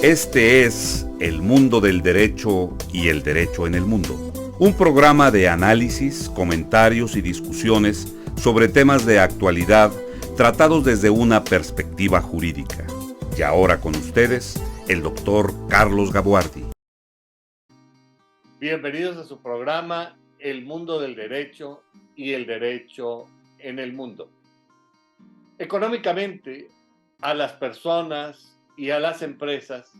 Este es El Mundo del Derecho y el Derecho en el Mundo, un programa de análisis, comentarios y discusiones sobre temas de actualidad tratados desde una perspectiva jurídica. Y ahora con ustedes, el doctor Carlos Gabuardi. Bienvenidos a su programa El Mundo del Derecho y el Derecho en el Mundo. Económicamente, a las personas y a las empresas,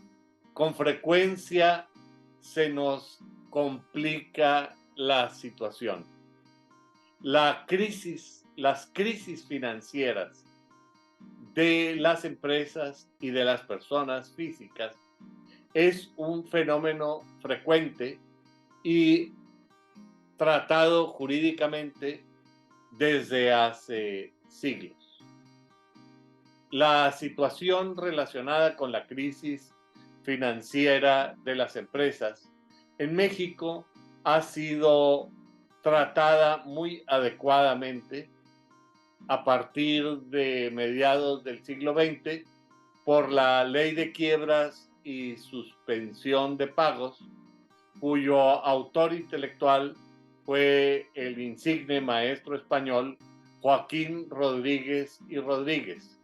con frecuencia se nos complica la situación. Las crisis financieras de las empresas y de las personas físicas es un fenómeno frecuente y tratado jurídicamente desde hace siglos. La situación relacionada con la crisis financiera de las empresas en México ha sido tratada muy adecuadamente a partir de mediados del siglo XX por la Ley de Quiebras y Suspensión de Pagos, cuyo autor intelectual fue el insigne maestro español Joaquín Rodríguez y Rodríguez.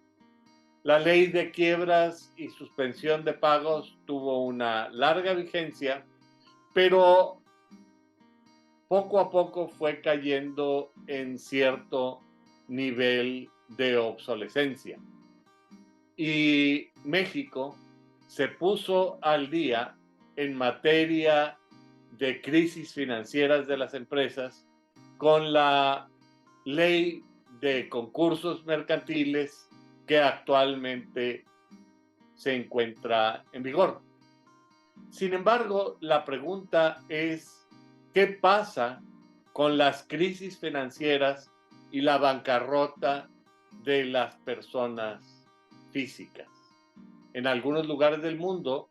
La Ley de Quiebras y Suspensión de Pagos tuvo una larga vigencia, pero poco a poco fue cayendo en cierto nivel de obsolescencia. Y México se puso al día en materia de crisis financieras de las empresas con la Ley de Concursos Mercantiles que actualmente se encuentra en vigor. Sin embargo, la pregunta es, ¿qué pasa con las crisis financieras y la bancarrota de las personas físicas? En algunos lugares del mundo,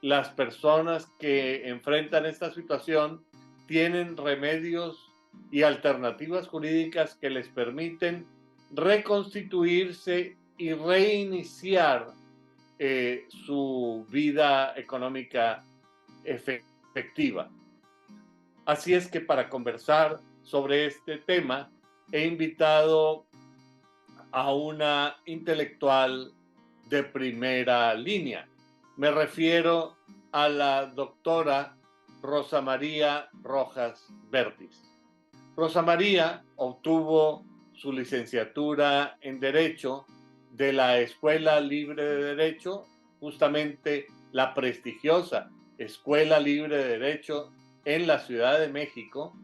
las personas que enfrentan esta situación tienen remedios y alternativas jurídicas que les permiten reconstituirse y reiniciar su vida económica efectiva. Así es que para conversar sobre este tema he invitado a una intelectual de primera línea. Me refiero a la doctora Rosa María Rojas Vertis. Rosa María obtuvo su licenciatura en Derecho de la Escuela Libre de Derecho, justamente la prestigiosa Escuela Libre de Derecho en la Ciudad de México,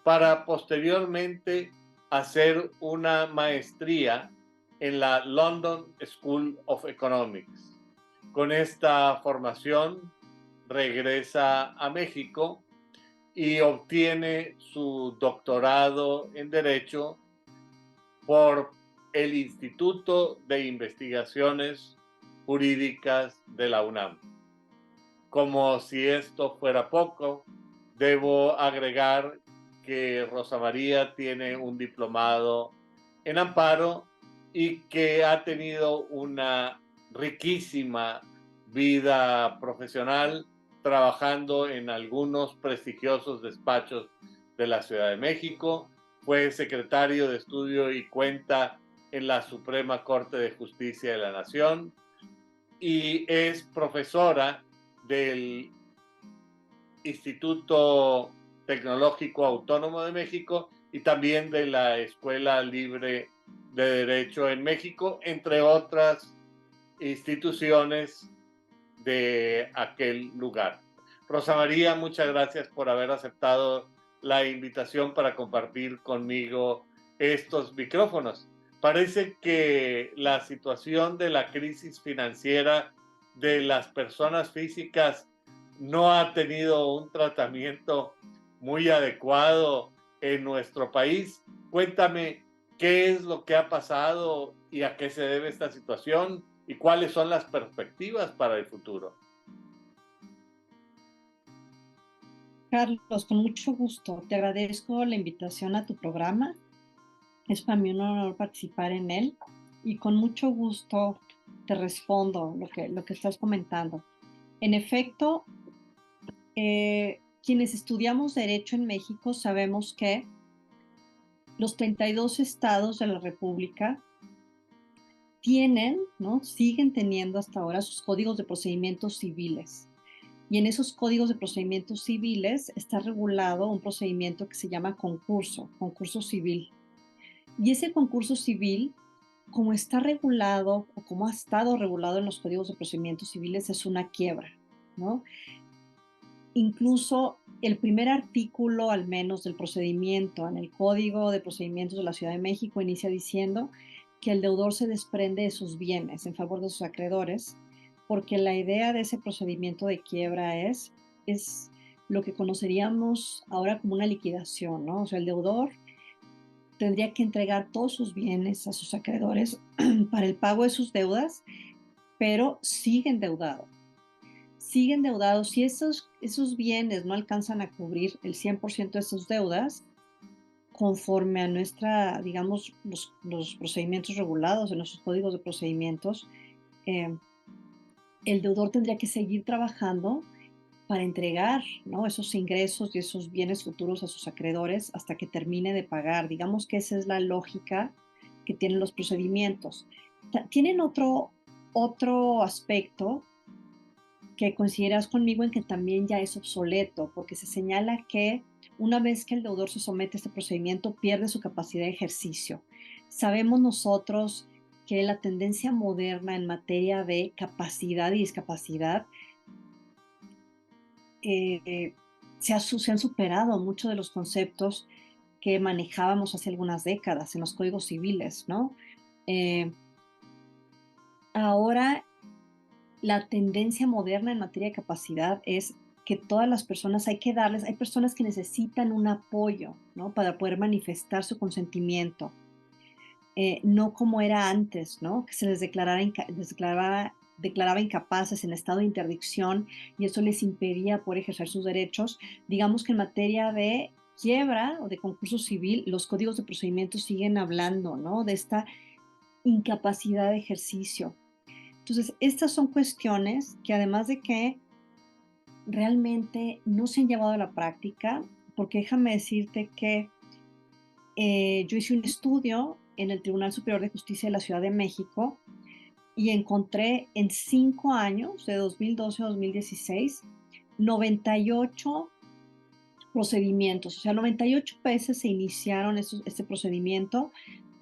para posteriormente hacer una maestría en la London School of Economics. Con esta formación regresa a México y obtiene su doctorado en Derecho por el Instituto de Investigaciones Jurídicas de la UNAM. Como si esto fuera poco, debo agregar que Rosa María tiene un diplomado en amparo y que ha tenido una riquísima vida profesional trabajando en algunos prestigiosos despachos de la Ciudad de México. Fue secretario de estudio y cuenta en la Suprema Corte de Justicia de la Nación y es profesora del Instituto Tecnológico Autónomo de México y también de la Escuela Libre de Derecho en México, entre otras instituciones de aquel lugar. Rosa María, muchas gracias por haber aceptado la invitación para compartir conmigo estos micrófonos. Parece que la situación de la crisis financiera de las personas físicas no ha tenido un tratamiento muy adecuado en nuestro país. Cuéntame qué es lo que ha pasado y a qué se debe esta situación y cuáles son las perspectivas para el futuro. Carlos, con mucho gusto. Te agradezco la invitación a tu programa. Es para mí un honor participar en él y con mucho gusto te respondo lo que estás comentando. En efecto, quienes estudiamos derecho en México sabemos que los 32 estados de la República tienen, ¿no? Siguen teniendo hasta ahora sus códigos de procedimientos civiles. Y en esos códigos de procedimientos civiles está regulado un procedimiento que se llama concurso civil. Y ese concurso civil, como está regulado o como ha estado regulado en los códigos de procedimientos civiles, es una quiebra, ¿no? Incluso el primer artículo, al menos del procedimiento, en el Código de Procedimientos de la Ciudad de México, inicia diciendo que el deudor se desprende de sus bienes en favor de sus acreedores, porque la idea de ese procedimiento de quiebra es lo que conoceríamos ahora como una liquidación, ¿no? O sea, el deudor tendría que entregar todos sus bienes a sus acreedores para el pago de sus deudas, pero sigue endeudado. Si esos bienes no alcanzan a cubrir el 100% de sus deudas, conforme a digamos, los procedimientos regulados en nuestros códigos de procedimientos, eh, el deudor tendría que seguir trabajando para entregar, ¿no? Esos ingresos y esos bienes futuros a sus acreedores hasta que termine de pagar. Digamos que esa es la lógica que tienen los procedimientos. Tienen otro aspecto que coincidirás conmigo en que también ya es obsoleto, porque se señala que una vez que el deudor se somete a este procedimiento, pierde su capacidad de ejercicio. Sabemos nosotros que la tendencia moderna en materia de capacidad y discapacidad se han superado muchos de los conceptos que manejábamos hace algunas décadas en los códigos civiles, ¿no? Ahora la tendencia moderna en materia de capacidad es que todas las personas hay personas que necesitan un apoyo, ¿no? Para poder manifestar su consentimiento. No como era antes, ¿no? Que se les declaraba incapaces en estado de interdicción y eso les impedía poder ejercer sus derechos. Digamos que en materia de quiebra o de concurso civil, los códigos de procedimiento siguen hablando, ¿no? De esta incapacidad de ejercicio. Entonces, estas son cuestiones que además de que realmente no se han llevado a la práctica, porque déjame decirte que yo hice un estudio en el Tribunal Superior de Justicia de la Ciudad de México y encontré en 5 años, de 2012 a 2016, 98 procedimientos. O sea, 98 veces se iniciaron este procedimiento,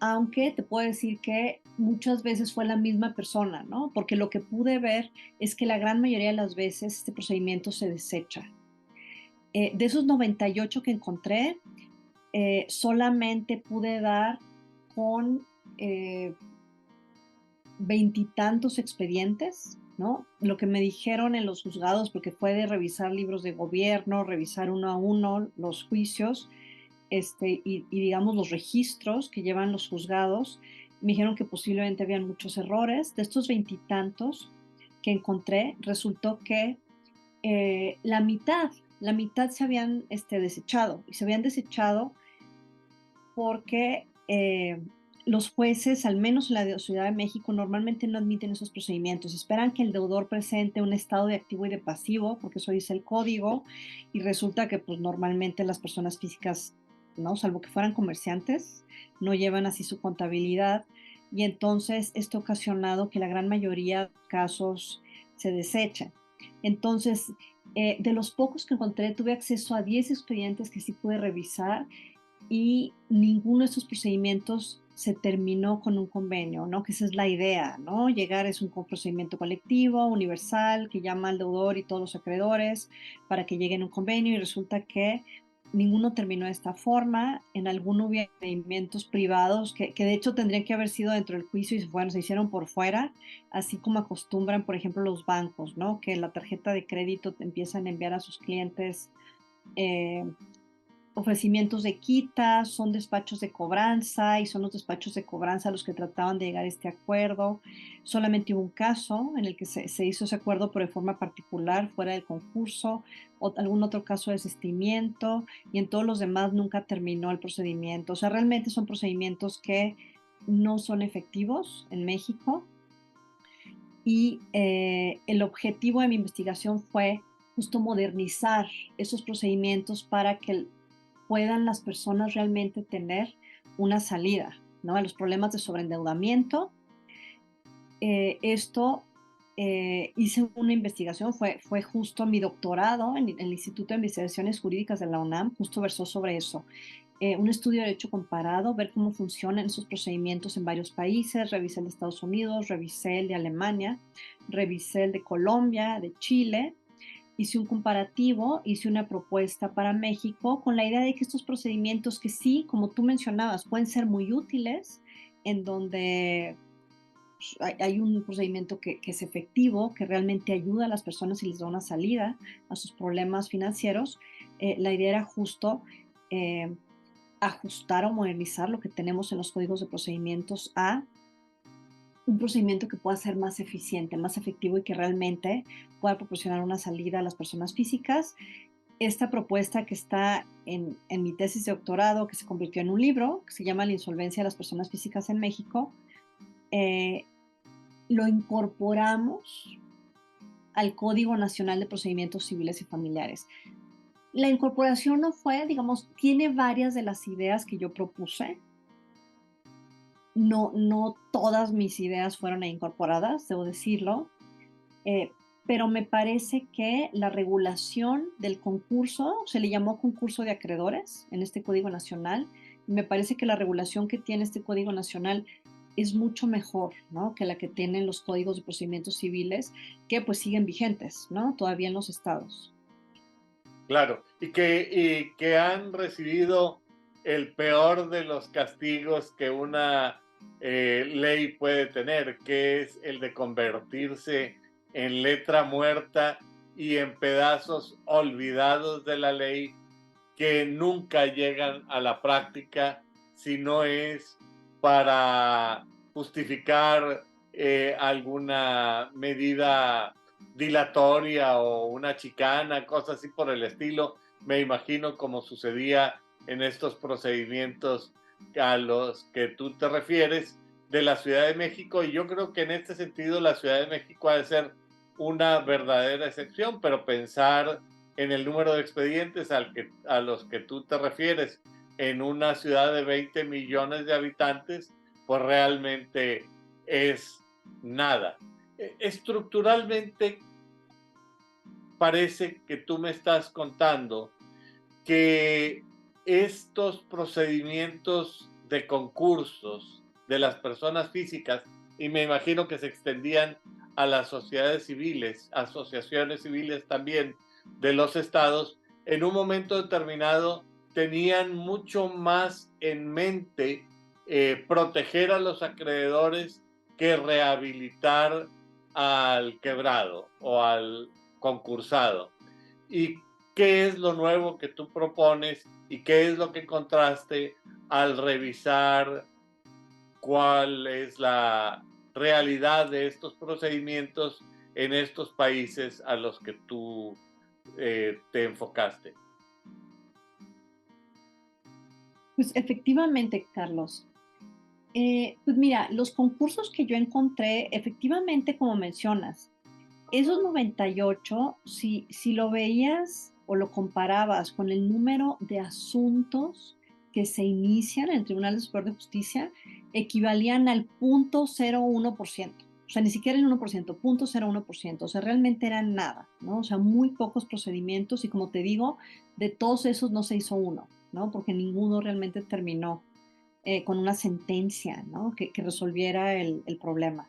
aunque te puedo decir que muchas veces fue la misma persona, ¿no? Porque lo que pude ver es que la gran mayoría de las veces este procedimiento se desecha. De esos 98 que encontré, solamente pude dar con veintitantos expedientes, ¿no? Lo que me dijeron en los juzgados, porque fue de revisar libros de gobierno, revisar uno a uno los juicios, y digamos los registros que llevan los juzgados, me dijeron que posiblemente habían muchos errores. De estos veintitantos que encontré, resultó que la mitad se habían desechado, y se habían desechado porque los jueces, al menos en la Ciudad de México, normalmente no admiten esos procedimientos. Esperan que el deudor presente un estado de activo y de pasivo, porque eso dice el código, y resulta que pues normalmente las personas físicas, ¿no? Salvo que fueran comerciantes, no llevan así su contabilidad, y entonces esto ha ocasionado que la gran mayoría de casos se desechen. Entonces, de los pocos que encontré, tuve acceso a 10 expedientes que sí pude revisar, y ninguno de estos procedimientos se terminó con un convenio, ¿no? Que esa es la idea, ¿no? Llegar es un procedimiento colectivo, universal, que llama al deudor y todos los acreedores para que lleguen a un convenio, y resulta que ninguno terminó de esta forma. En alguno hubo procedimientos privados que de hecho tendrían que haber sido dentro del juicio y se hicieron por fuera, así como acostumbran, por ejemplo, los bancos, ¿no? Que la tarjeta de crédito te empiezan a enviar a sus clientes ofrecimientos de quita, son despachos de cobranza, y son los despachos de cobranza los que trataban de llegar a este acuerdo. Solamente hubo un caso en el que se hizo ese acuerdo, pero de forma particular, fuera del concurso, o algún otro caso de desistimiento, y en todos los demás nunca terminó el procedimiento. O sea, realmente son procedimientos que no son efectivos en México. y el objetivo de mi investigación fue justo modernizar esos procedimientos para que puedan las personas realmente tener una salida, ¿no? A los problemas de sobreendeudamiento. Hice una investigación, fue justo mi doctorado en el Instituto de Investigaciones Jurídicas de la UNAM, justo versó sobre eso. Un estudio de derecho comparado, ver cómo funcionan esos procedimientos en varios países. Revisé el de Estados Unidos, revisé el de Alemania, revisé el de Colombia, de Chile. Hice un comparativo, hice una propuesta para México con la idea de que estos procedimientos que sí, como tú mencionabas, pueden ser muy útiles, en donde hay un procedimiento que es efectivo, que realmente ayuda a las personas y les da una salida a sus problemas financieros. La idea era justo ajustar o modernizar lo que tenemos en los códigos de procedimientos a un procedimiento que pueda ser más eficiente, más efectivo y que realmente pueda proporcionar una salida a las personas físicas. Esta propuesta que está en mi tesis de doctorado, que se convirtió en un libro, que se llama La insolvencia de las personas físicas en México, lo incorporamos al Código Nacional de Procedimientos Civiles y Familiares. La incorporación no fue, digamos, tiene varias de las ideas que yo propuse. No todas mis ideas fueron incorporadas, debo decirlo, pero me parece que la regulación del concurso, se le llamó concurso de acreedores en este Código Nacional, y me parece que la regulación que tiene este Código Nacional es mucho mejor, ¿no?, que la que tienen los códigos de procedimientos civiles, que pues siguen vigentes, ¿no?, todavía en los estados. Claro, y que han recibido el peor de los castigos que una ley puede tener, que es el de convertirse en letra muerta y en pedazos olvidados de la ley que nunca llegan a la práctica si no es para justificar alguna medida dilatoria o una chicana, cosas así por el estilo. Me imagino como sucedía en estos procedimientos a los que tú te refieres de la Ciudad de México, y yo creo que en este sentido la Ciudad de México ha de ser una verdadera excepción, pero pensar en el número de expedientes a los que tú te refieres en una ciudad de 20 millones de habitantes, pues realmente es nada. Estructuralmente parece que tú me estás contando que estos procedimientos de concursos de las personas físicas, y me imagino que se extendían a las sociedades civiles, asociaciones civiles también de los estados, en un momento determinado tenían mucho más en mente proteger a los acreedores que rehabilitar al quebrado o al concursado. ¿Y qué es lo nuevo que tú propones y qué es lo que encontraste al revisar cuál es la realidad de estos procedimientos en estos países a los que tú te enfocaste? Pues efectivamente, Carlos. Pues mira, los concursos que yo encontré, efectivamente, como mencionas, esos 98, si lo veías o lo comparabas con el número de asuntos que se inician en el Tribunal Superior de Justicia, equivalían al 0.01%. O sea, ni siquiera el 1%, 0.01%. O sea, realmente eran nada, ¿no? O sea, muy pocos procedimientos y como te digo, de todos esos no se hizo uno, ¿no? Porque ninguno realmente terminó con una sentencia, ¿no?, que resolviera el problema.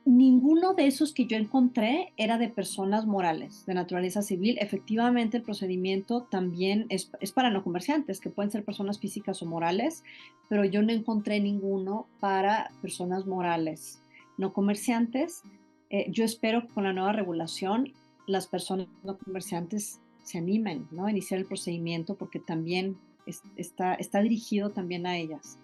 Ninguno de esos que yo encontré era de personas morales, de naturaleza civil. Efectivamente, el procedimiento también es para no comerciantes, que pueden ser personas físicas o morales, pero yo no encontré ninguno para personas morales, no comerciantes. Yo espero que con la nueva regulación las personas no comerciantes se animen, ¿no?, a iniciar el procedimiento, porque también está dirigido también a ellas.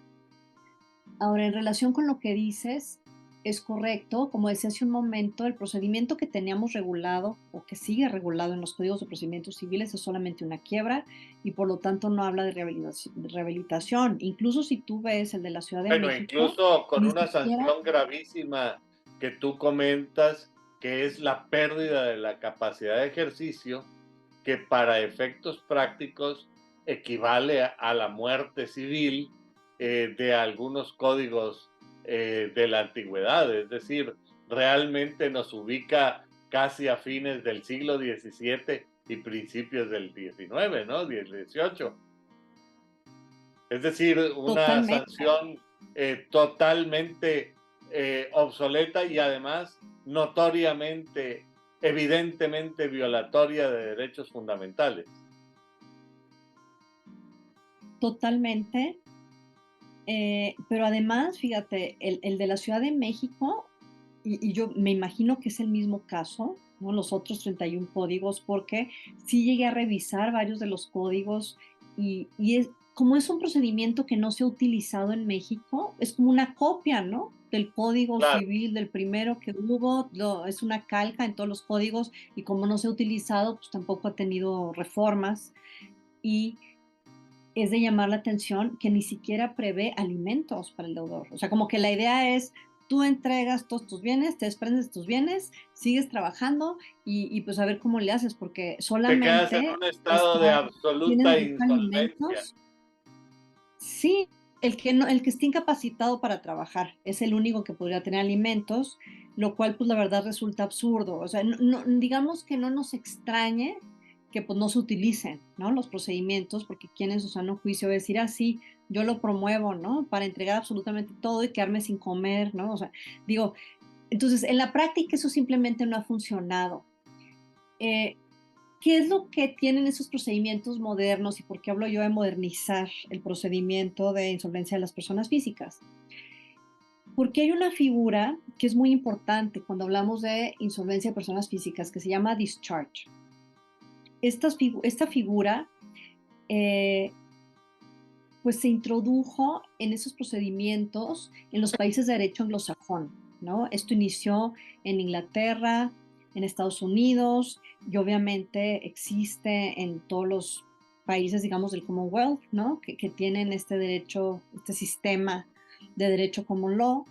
Ahora, en relación con lo que dices, Es correcto, como decía hace un momento, el procedimiento que teníamos regulado o que sigue regulado en los códigos de procedimientos civiles es solamente una quiebra y por lo tanto no habla de rehabilitación. Incluso si tú ves el de la Ciudad de Bueno, México, incluso con ni una siquiera sanción gravísima que tú comentas, que es la pérdida de la capacidad de ejercicio, que para efectos prácticos equivale a la muerte civil de algunos códigos de la antigüedad. Es decir, realmente nos ubica casi a fines del siglo XVII y principios del XIX, ¿no? XVIII. Es decir, una totalmente, sanción totalmente obsoleta y además notoriamente, evidentemente violatoria de derechos fundamentales. totalmente. Pero además, fíjate, el de la Ciudad de México, y yo me imagino que es el mismo caso, ¿no? Los otros 31 códigos, porque sí llegué a revisar varios de los códigos y como es un procedimiento que no se ha utilizado en México, es como una copia, ¿no? Del código Claro, civil, del primero que hubo, es una calca en todos los códigos y como no se ha utilizado, pues tampoco ha tenido reformas. Y es de llamar la atención que ni siquiera prevé alimentos para el deudor. O sea, como que la idea es, tú entregas todos tus bienes, te desprendes de tus bienes, sigues trabajando pues a ver cómo le haces, porque te quedas en solamente un estado de tienen absoluta derecho a insolvencia. alimentos. Sí, el que, no, el que esté incapacitado para trabajar es el único que podría tener alimentos, lo cual pues la verdad resulta absurdo. O sea, digamos que no nos extrañe que pues no se utilicen, ¿no? Los procedimientos, porque quien en su sano juicio va a decir, ah, sí, yo lo promuevo, ¿no? Para entregar absolutamente todo y quedarme sin comer, ¿no? O sea, digo, entonces en la práctica eso simplemente no ha funcionado. Eh, ¿Qué es lo que tienen esos procedimientos modernos y por qué hablo yo de modernizar el procedimiento de insolvencia de las personas físicas? Porque hay una figura que es muy importante cuando hablamos de insolvencia de personas físicas que se llama discharge. Esta figura eh, pues se introdujo en esos procedimientos en los países de derecho anglosajón, ¿no? Esto inició en Inglaterra, en Estados Unidos y obviamente existe en todos los países, digamos, del Commonwealth, ¿no? Que tienen este derecho, este sistema de derecho common law.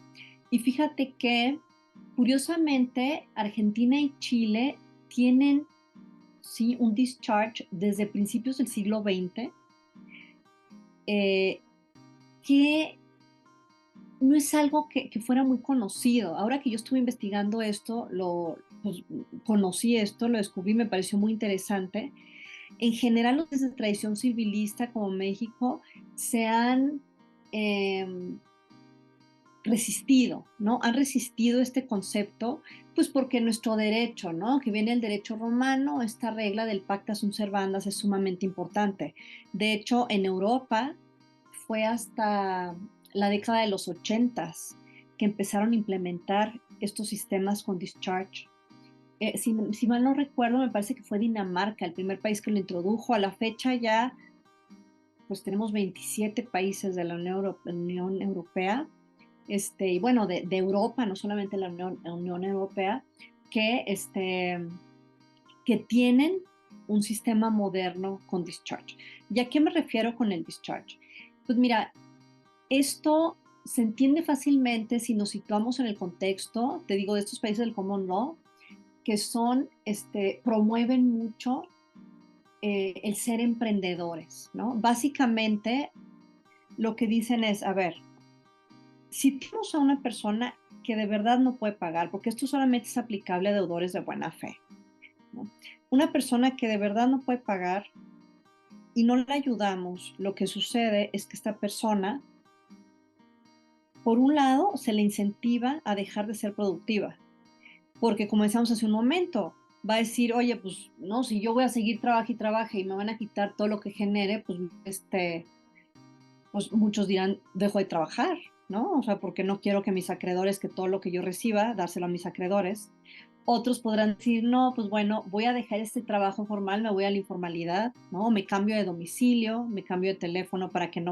Y fíjate que, curiosamente, Argentina y Chile tienen, sí, un discharge desde principios del siglo XX, eh, que no es algo que fuera muy conocido. Ahora que yo estuve investigando esto, pues, conocí esto, lo descubrí, me pareció muy interesante. En general, los países de tradición civilista como México se han eh, resistido, ¿no? Han resistido este concepto, pues porque nuestro derecho, ¿no? Que viene el derecho romano, esta regla del pacta sunt servanda es sumamente importante. De hecho, en Europa fue hasta la década de los 80s que empezaron a implementar estos sistemas con discharge. Si mal no recuerdo, me parece que fue Dinamarca el primer país que lo introdujo. A la fecha ya, pues tenemos 27 países de la Unión Europea, y bueno, de Europa, no solamente la Unión Europea, que, que tienen un sistema moderno con discharge. ¿Y a qué me refiero con el discharge? Pues mira, esto se entiende fácilmente si nos situamos en el contexto, te digo, de estos países del common law, que son, promueven mucho el ser emprendedores, ¿no? Básicamente, lo que dicen es, a ver, si tenemos a una persona que de verdad no puede pagar, porque esto solamente es aplicable a deudores de buena fe, ¿no? Una persona que de verdad no puede pagar y no le ayudamos, lo que sucede es que esta persona, por un lado, se le incentiva a dejar de ser productiva, porque como decíamos hace un momento, va a decir, oye, pues no, si yo voy a seguir trabaje y trabaje y me van a quitar todo lo que genere, pues muchos dirán, dejo de trabajar, ¿no? O sea, porque no quiero que mis acreedores, que todo lo que yo reciba, dárselo a mis acreedores. Otros podrán decir, no, pues bueno, voy a dejar este trabajo formal, me voy a la informalidad, ¿no? Me cambio de domicilio, me cambio de teléfono para que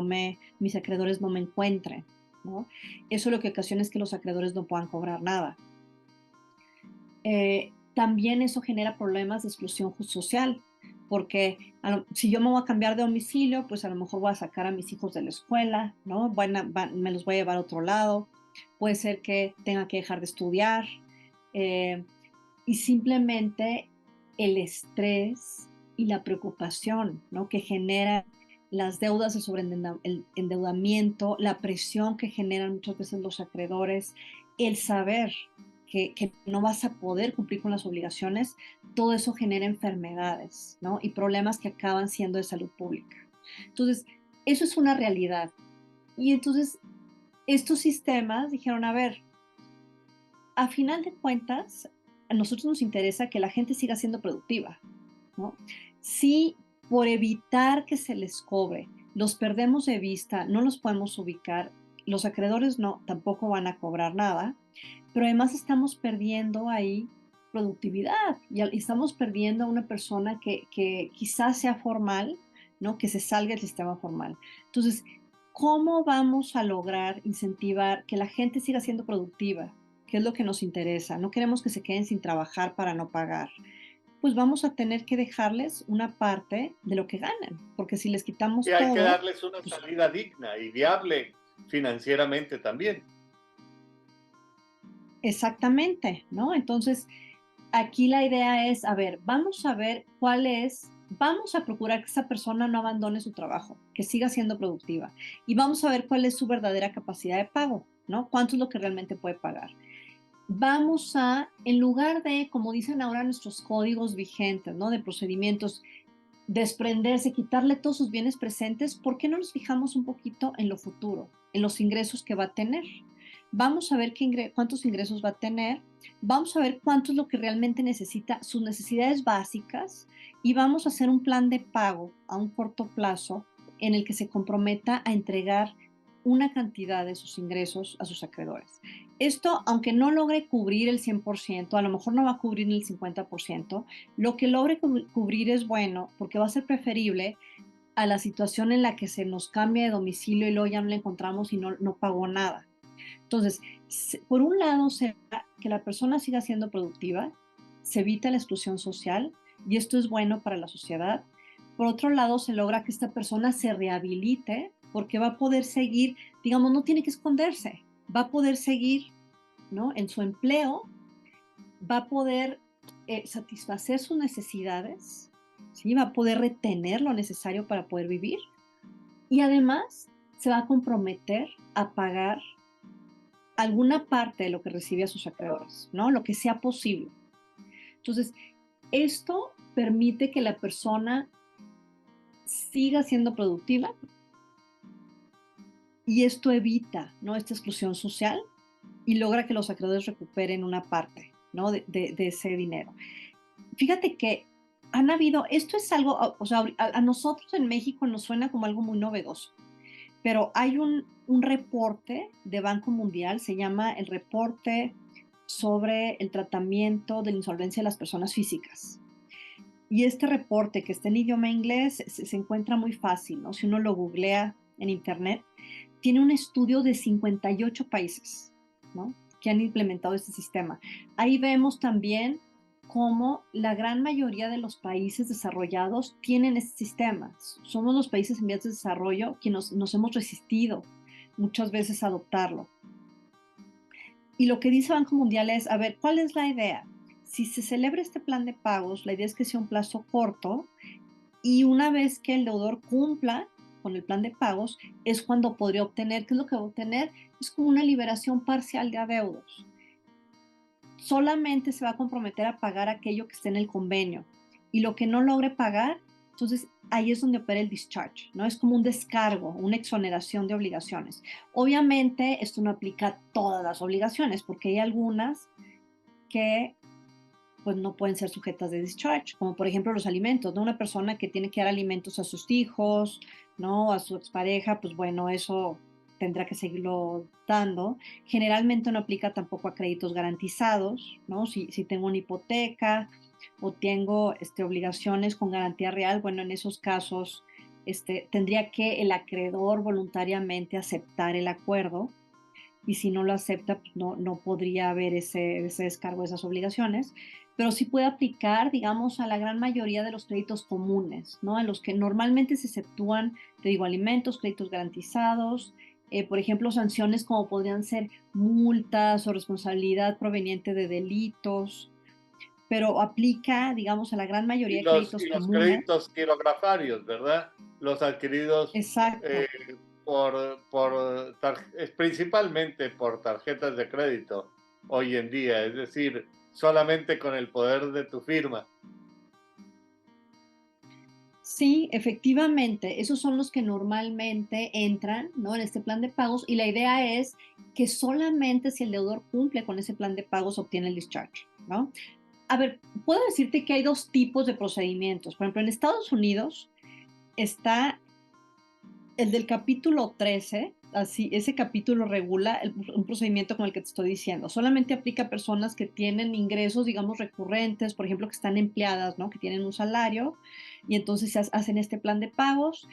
mis acreedores no me encuentren, ¿no? Eso lo que ocasiona es que los acreedores no puedan cobrar nada. También eso genera problemas de exclusión social, porque si yo me voy a cambiar de domicilio, pues a lo mejor voy a sacar a mis hijos de la escuela, ¿no? Me los voy a llevar a otro lado, puede ser que tenga que dejar de estudiar, eh, y simplemente el estrés y la preocupación, ¿no? Que genera las deudas, el endeudamiento, la presión que generan muchas veces los acreedores, el saber que no vas a poder cumplir con las obligaciones, todo eso genera enfermedades, ¿no? Y problemas que acaban siendo de salud pública. Entonces, eso es una realidad. Y entonces, estos sistemas dijeron, a ver, a final de cuentas, a nosotros nos interesa que la gente siga siendo productiva, ¿no? Si por evitar que se les cobre, los perdemos de vista, no los podemos ubicar, los acreedores no, tampoco van a cobrar nada, pero además estamos perdiendo ahí productividad y estamos perdiendo a una persona que quizás sea formal, ¿no? Que se salga del sistema formal. Entonces, ¿cómo vamos a lograr incentivar que la gente siga siendo productiva? ¿Qué es lo que nos interesa? No queremos que se queden sin trabajar para no pagar. Pues vamos a tener que dejarles una parte de lo que ganan, porque si les quitamos Y hay que todo, darles una pues salida digna y viable financieramente también. exactamente, ¿no? Entonces, aquí la idea es, a ver vamos a procurar que esa persona no abandone su trabajo, que siga siendo productiva y vamos a ver cuál es su verdadera capacidad de pago, ¿no? ¿Cuánto es lo que realmente puede pagar? Vamos a, en lugar de, como dicen ahora nuestros códigos vigentes, ¿no? De procedimientos, desprenderse, quitarle todos sus bienes presentes, ¿por qué no nos fijamos un poquito en lo futuro, en los ingresos que va a tener? Vamos a ver cuántos ingresos va a tener, vamos a ver cuánto es lo que realmente necesita, sus necesidades básicas, y vamos a hacer un plan de pago a un corto plazo en el que se comprometa a entregar una cantidad de sus ingresos a sus acreedores. Esto, aunque no logre cubrir el 100%, a lo mejor no va a cubrir el 50%, lo que logre cubrir es bueno, porque va a ser preferible a la situación en la que se nos cambia de domicilio y luego ya no le encontramos y no pagó nada. Entonces, por un lado, que la persona siga siendo productiva, se evita la exclusión social y esto es bueno para la sociedad. Por otro lado, se logra que esta persona se rehabilite porque va a poder seguir, digamos, no tiene que esconderse, va a poder seguir, ¿no? En su empleo, va a poder satisfacer sus necesidades, ¿sí? Va a poder retener lo necesario para poder vivir y además se va a comprometer a pagar alguna parte de lo que recibe a sus acreedores, ¿no? Lo que sea posible. Entonces, esto permite que la persona siga siendo productiva y esto evita, ¿no? Esta exclusión social y logra que los acreedores recuperen una parte, ¿no? de ese dinero. Fíjate que esto es algo, o sea, a nosotros en México nos suena como algo muy novedoso, pero hay un reporte de Banco Mundial, se llama el reporte sobre el tratamiento de la insolvencia de las personas físicas. Y este reporte, que está en idioma inglés, se encuentra muy fácil, ¿no? Si uno lo googlea en internet, tiene un estudio de 58 países, ¿no? Que han implementado este sistema. Ahí vemos también cómo la gran mayoría de los países desarrollados tienen este sistema. Somos los países en vías de desarrollo quienes nos hemos resistido muchas veces a adoptarlo. Y lo que dice Banco Mundial es, a ver, ¿cuál es la idea? Si se celebra este plan de pagos, la idea es que sea un plazo corto y una vez que el deudor cumpla con el plan de pagos, es cuando podría obtener, ¿qué es lo que va a obtener? Es como una liberación parcial de adeudos. Solamente se va a comprometer a pagar aquello que esté en el convenio y lo que no logre pagar, entonces ahí es donde opera el discharge, ¿no? Es como un descargo, una exoneración de obligaciones. Obviamente esto no aplica a todas las obligaciones porque hay algunas que pues no pueden ser sujetas de discharge, como por ejemplo los alimentos, ¿no? Una persona que tiene que dar alimentos a sus hijos, ¿no? A su expareja, pues bueno, eso tendrá que seguirlo dando. Generalmente no aplica tampoco a créditos garantizados, ¿no? Si tengo una hipoteca o tengo obligaciones con garantía real, bueno, en esos casos tendría que el acreedor voluntariamente aceptar el acuerdo y si no lo acepta, pues no podría haber ese descargo de esas obligaciones, pero sí puede aplicar, digamos, a la gran mayoría de los créditos comunes, ¿no? En los que normalmente se exceptúan, te digo, alimentos, créditos garantizados, por ejemplo, sanciones como podrían ser multas o responsabilidad proveniente de delitos, pero aplica, digamos, a la gran mayoría de Y créditos los comunes. créditos quirografarios, ¿verdad? Los adquiridos Exacto. eh, es principalmente por tarjetas de crédito hoy en día, es decir, solamente con el poder de tu firma. Sí, efectivamente, esos son los que normalmente entran, ¿no? En este plan de pagos y la idea es que solamente si el deudor cumple con ese plan de pagos obtiene el discharge, ¿no? A ver, puedo decirte que hay dos tipos de procedimientos. Por ejemplo, en Estados Unidos está el del capítulo 13, así, ese capítulo regula un procedimiento como el que te estoy diciendo. Solamente aplica a personas que tienen ingresos, digamos, recurrentes, por ejemplo, que están empleadas, ¿no? Que tienen un salario y entonces se hacen este plan de pagos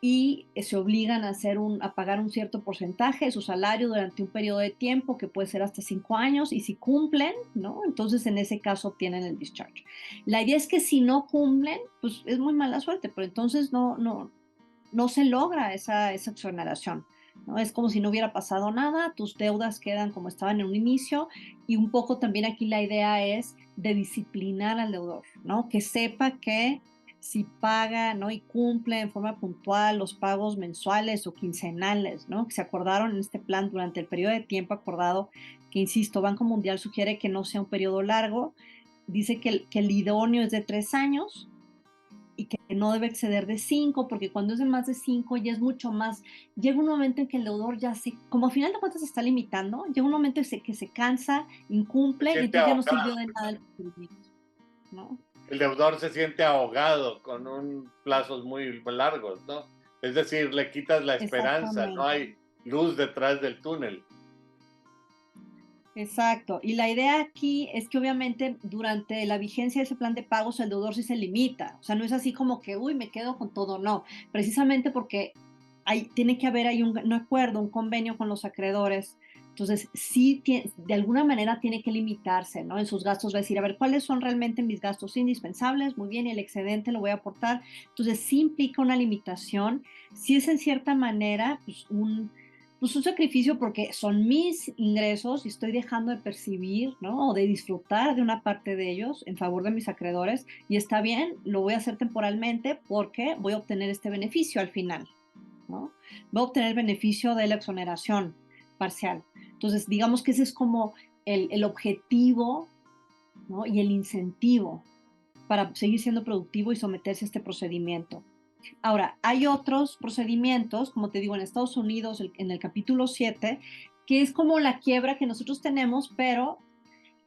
y se obligan a, a pagar un cierto porcentaje de su salario durante un periodo de tiempo que puede ser hasta 5 años y si cumplen, ¿no? Entonces en ese caso obtienen el discharge. La idea es que si no cumplen, pues es muy mala suerte, pero entonces no se logra esa exoneración, ¿no? Es como si no hubiera pasado nada, tus deudas quedan como estaban en un inicio y un poco también aquí la idea es de disciplinar al deudor, ¿no? Que sepa que si paga, ¿no? Y cumple en forma puntual los pagos mensuales o quincenales, ¿no? Que se acordaron en este plan durante el periodo de tiempo acordado, que insisto, Banco Mundial sugiere que no sea un periodo largo, dice que el idóneo es de 3 años y que no debe exceder de 5, porque cuando es de más de 5 ya es mucho más. Llega un momento en que el deudor ya como a final de cuentas se está limitando, llega un momento que se cansa, incumple y Siente entonces ya no ahogado. sirvió de nada el cumplimiento, ¿no? El deudor se siente ahogado con un plazos muy largos, ¿no? Es decir, le quitas la esperanza, no Exactamente. hay luz detrás del túnel. Exacto. Y la idea aquí es que obviamente durante la vigencia de ese plan de pagos el deudor sí se limita. O sea, no es así como que, uy, me quedo con todo, no. Precisamente porque tiene que haber ahí un acuerdo, un convenio con los acreedores. Entonces, sí, de alguna manera tiene que limitarse, ¿no? En sus gastos va a decir, a ver, ¿cuáles son realmente mis gastos indispensables? Muy bien, y el excedente lo voy a aportar. Entonces, sí implica una limitación. Sí es en cierta manera, pues un sacrificio porque son mis ingresos y estoy dejando de percibir, ¿no? O de disfrutar de una parte de ellos en favor de mis acreedores y está bien, lo voy a hacer temporalmente porque voy a obtener este beneficio al final, ¿no? Voy a obtener el beneficio de la exoneración parcial. Entonces, digamos que ese es como el objetivo, ¿no? Y el incentivo para seguir siendo productivo y someterse a este procedimiento. Ahora, hay otros procedimientos, como te digo, en Estados Unidos, en el capítulo 7, que es como la quiebra que nosotros tenemos, pero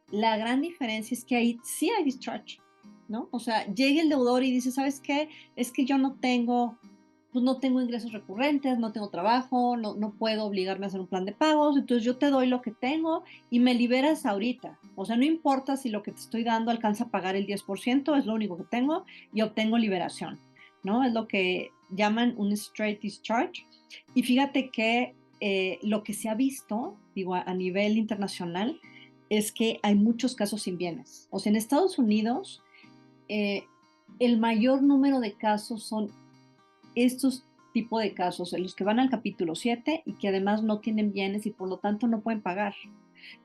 la gran diferencia es que ahí sí hay discharge, ¿no? O sea, llega el deudor y dice, ¿sabes qué? Es que yo no tengo, pues no tengo ingresos recurrentes, no tengo trabajo, no puedo obligarme a hacer un plan de pagos, entonces yo te doy lo que tengo y me liberas ahorita. O sea, no importa si lo que te estoy dando alcanza a pagar el 10%, es lo único que tengo y obtengo liberación, ¿no? Es lo que llaman un straight discharge. Y fíjate que lo que se ha visto, digo, a nivel internacional, es que hay muchos casos sin bienes. O sea, en Estados Unidos, eh, el mayor número de casos son estos tipos de casos, en los que van al capítulo 7 y que además no tienen bienes y por lo tanto no pueden pagar.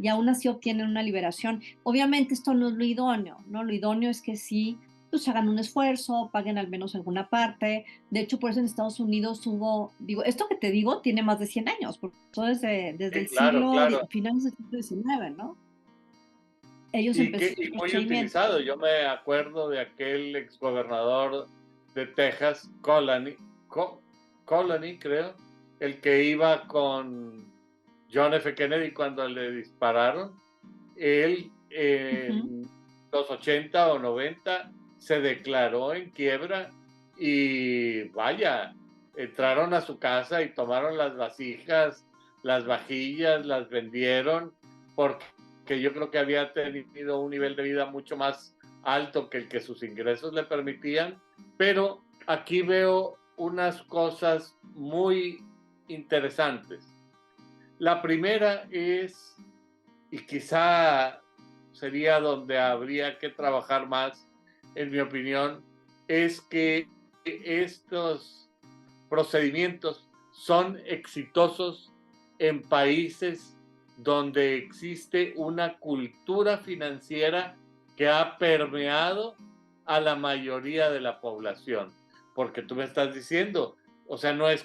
Y aún así obtienen una liberación. Obviamente esto no es lo idóneo, ¿no? Lo idóneo es que sí, pues hagan un esfuerzo, paguen al menos alguna parte. De hecho, por eso en Estados Unidos hubo, digo, esto que te digo tiene más de 100 años, porque eso desde Sí, el claro, siglo, claro. finales del siglo XIX, ¿no? Ellos empezaron Y el muy procedimiento. utilizado. Yo me acuerdo de aquel exgobernador de Texas, Colony, creo, el que iba con John F. Kennedy cuando le dispararon. Él Ujú. en los 80 o 90 se declaró en quiebra y vaya, entraron a su casa y tomaron las vasijas, las vajillas, las vendieron porque yo creo que había tenido un nivel de vida mucho más alto que el que sus ingresos le permitían, pero aquí veo unas cosas muy interesantes. La primera es, y quizá sería donde habría que trabajar más, en mi opinión, es que estos procedimientos son exitosos en países donde existe una cultura financiera que ha permeado a la mayoría de la población. Porque tú me estás diciendo, o sea, no es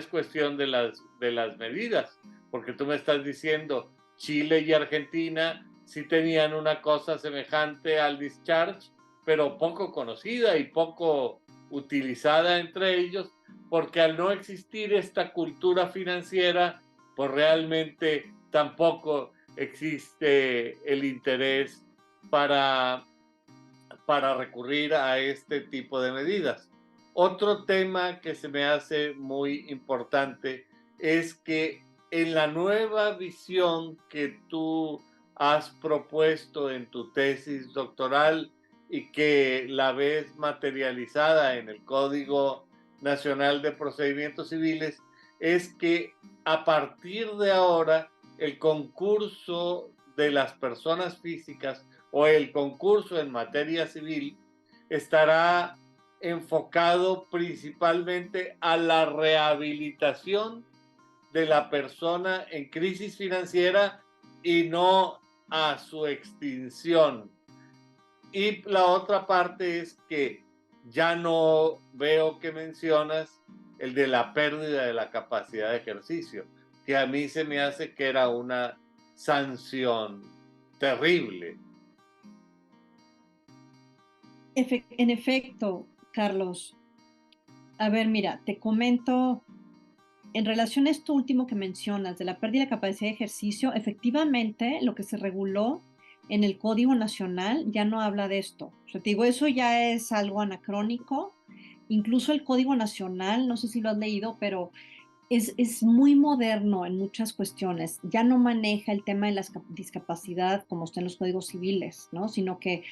cuestión de las medidas, porque tú me estás diciendo, Chile y Argentina sí tenían una cosa semejante al discharge, pero poco conocida y poco utilizada entre ellos, porque al no existir esta cultura financiera, pues realmente tampoco existe el interés para, para recurrir a este tipo de medidas. Otro tema que se me hace muy importante es que en la nueva visión que tú has propuesto en tu tesis doctoral y que la ves materializada en el Código Nacional de Procedimientos Civiles, es que a partir de ahora el concurso de las personas físicas o el concurso en materia civil estará enfocado principalmente a la rehabilitación de la persona en crisis financiera y no a su extinción. Y la otra parte es que ya no veo que mencionas el de la pérdida de la capacidad de ejercicio, que a mí se me hace que era una sanción terrible. En efecto, Carlos, a ver, mira, te comento, en relación a esto último que mencionas, de la pérdida de capacidad de ejercicio, efectivamente lo que se reguló en el Código Nacional ya no habla de esto. O sea, te digo, eso ya es algo anacrónico. Incluso el Código Nacional, no sé si lo has leído, pero es muy moderno en muchas cuestiones. Ya no maneja el tema de la discapacidad como está en los códigos civiles, ¿no? Sino que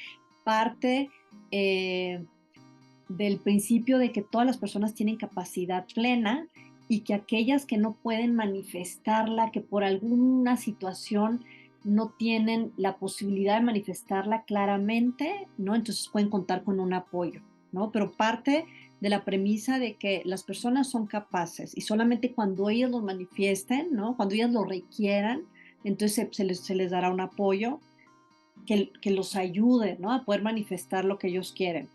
parte del principio de que todas las personas tienen capacidad plena y que aquellas que no pueden manifestarla, que por alguna situación no tienen la posibilidad de manifestarla claramente, ¿no? Entonces pueden contar con un apoyo, ¿no? Pero parte de la premisa de que las personas son capaces y solamente cuando ellas lo manifiesten, ¿no? Cuando ellas lo requieran, entonces se les dará un apoyo que los ayude, ¿no? A poder manifestar lo que ellos quieren.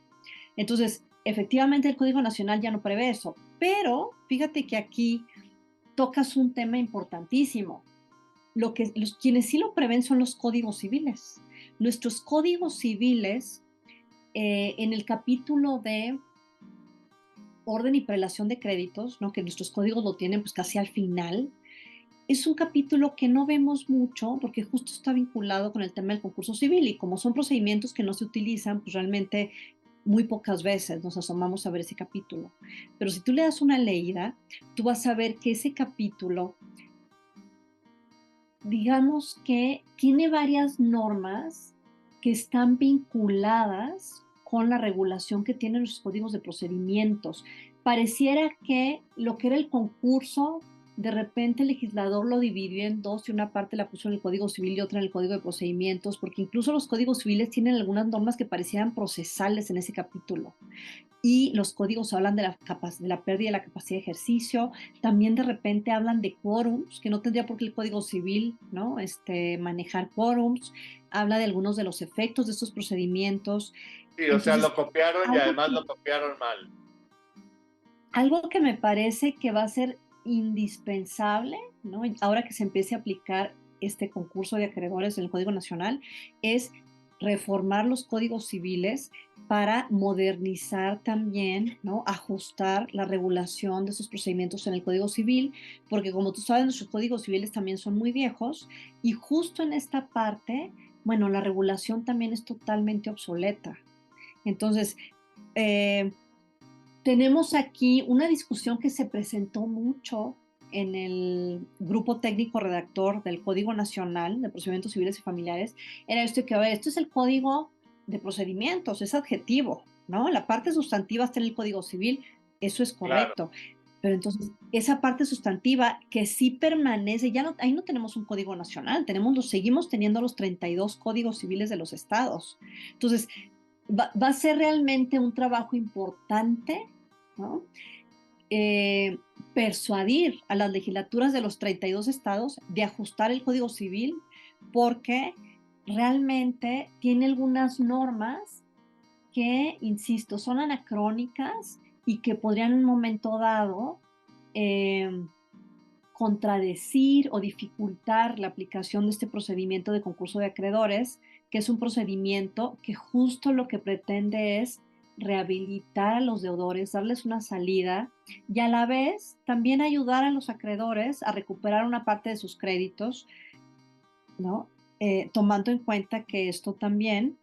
Entonces, efectivamente el Código Nacional ya no prevé eso, pero fíjate que aquí tocas un tema importantísimo. Quienes sí lo prevén son los códigos civiles. Nuestros códigos civiles, en el capítulo de orden y prelación de créditos, ¿no? Que nuestros códigos lo tienen pues casi al final, es un capítulo que no vemos mucho porque justo está vinculado con el tema del concurso civil y como son procedimientos que no se utilizan, pues realmente muy pocas veces nos asomamos a ver ese capítulo. Pero si tú le das una leída, tú vas a ver que ese capítulo, digamos que tiene varias normas que están vinculadas con la regulación que tienen los códigos de procedimientos. Pareciera que lo que era el concurso, de repente el legislador lo dividió en dos y una parte la puso en el Código Civil y otra en el Código de Procedimientos, porque incluso los códigos civiles tienen algunas normas que parecieran procesales en ese capítulo. Y los códigos hablan de la pérdida de la capacidad de ejercicio, también de repente hablan de quórums, que no tendría por qué el Código Civil, ¿no? Manejar quórums, habla de algunos de los efectos de estos procedimientos. Sí, o sea, Entonces, lo copiaron y además lo copiaron mal. algo que me parece que va a ser indispensable, ¿no? Ahora que se empiece a aplicar este concurso de acreedores del Código Nacional, es reformar los códigos civiles para modernizar también, ¿no? Ajustar la regulación de esos procedimientos en el Código Civil, porque como tú sabes, nuestros códigos civiles también son muy viejos y justo en esta parte, bueno, la regulación también es totalmente obsoleta. Entonces, tenemos aquí una discusión que se presentó mucho en el grupo técnico redactor del Código Nacional de Procedimientos Civiles y Familiares, era esto que, a ver, esto es el Código de Procedimientos, es adjetivo, ¿no? La parte sustantiva está en el Código Civil, eso es correcto. Claro. Pero entonces, esa parte sustantiva que sí permanece, ya no, ahí no tenemos un código nacional, seguimos teniendo los 32 códigos civiles de los estados. Entonces, va a ser realmente un trabajo importante, ¿no? Persuadir a las legislaturas de los 32 estados de ajustar el Código Civil, porque realmente tiene algunas normas que, insisto, son anacrónicas y que podrían en un momento dado eh, contradecir o dificultar la aplicación de este procedimiento de concurso de acreedores, que es un procedimiento que justo lo que pretende es rehabilitar a los deudores, darles una salida y a la vez también ayudar a los acreedores a recuperar una parte de sus créditos, ¿no? Tomando en cuenta que esto también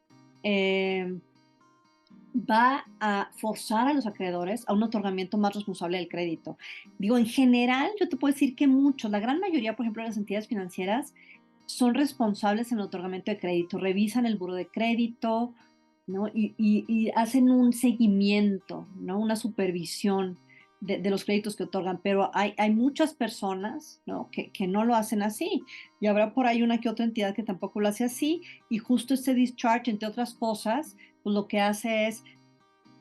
va a forzar a los acreedores a un otorgamiento más responsable del crédito. Digo, en general, yo te puedo decir que muchos, la gran mayoría, por ejemplo, de las entidades financieras, son responsables en el otorgamiento de crédito, revisan el buro de crédito, ¿no? Y hacen un seguimiento, ¿no? Una supervisión de los créditos que otorgan, pero hay muchas personas, ¿no? que no lo hacen así, y habrá por ahí una que otra entidad que tampoco lo hace así, y justo este discharge, entre otras cosas, pues lo que hace es,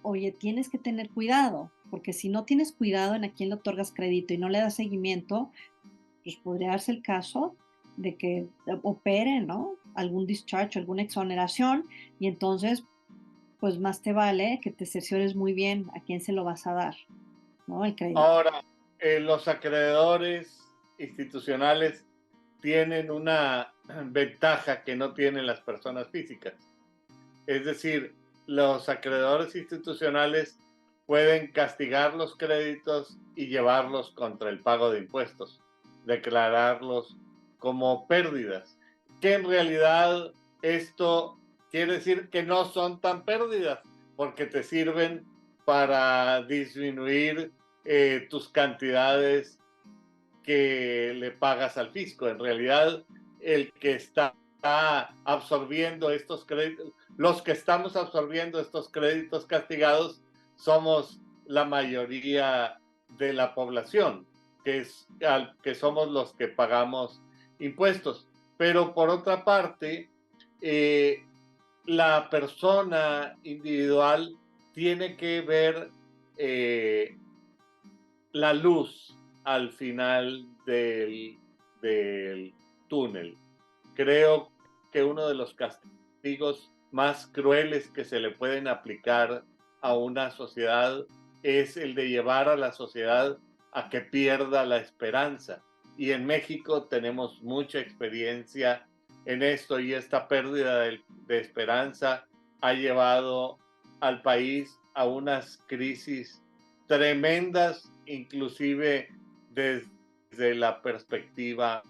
oye, tienes que tener cuidado, porque si no tienes cuidado en a quién le otorgas crédito y no le das seguimiento, pues podría darse el caso de que opere, ¿no? Algún discharge, alguna exoneración, y entonces, pues más te vale que te cerciores muy bien a quién se lo vas a dar, ¿no? El crédito. Ahora, los acreedores institucionales tienen una ventaja que no tienen las personas físicas. Es decir, los acreedores institucionales pueden castigar los créditos y llevarlos contra el pago de impuestos, declararlos como pérdidas, que en realidad esto quiere decir que no son tan pérdidas, porque te sirven para disminuir tus cantidades que le pagas al fisco. En realidad, el que está absorbiendo estos créditos, los que estamos absorbiendo estos créditos castigados, somos la mayoría de la población, que somos los que pagamos impuestos. Pero por otra parte, la persona individual tiene que ver la luz al final del túnel. Creo que uno de los castigos más crueles que se le pueden aplicar a una sociedad es el de llevar a la sociedad a que pierda la esperanza. Y en México tenemos mucha experiencia en esto, y esta pérdida de esperanza ha llevado al país a unas crisis tremendas, inclusive desde la perspectiva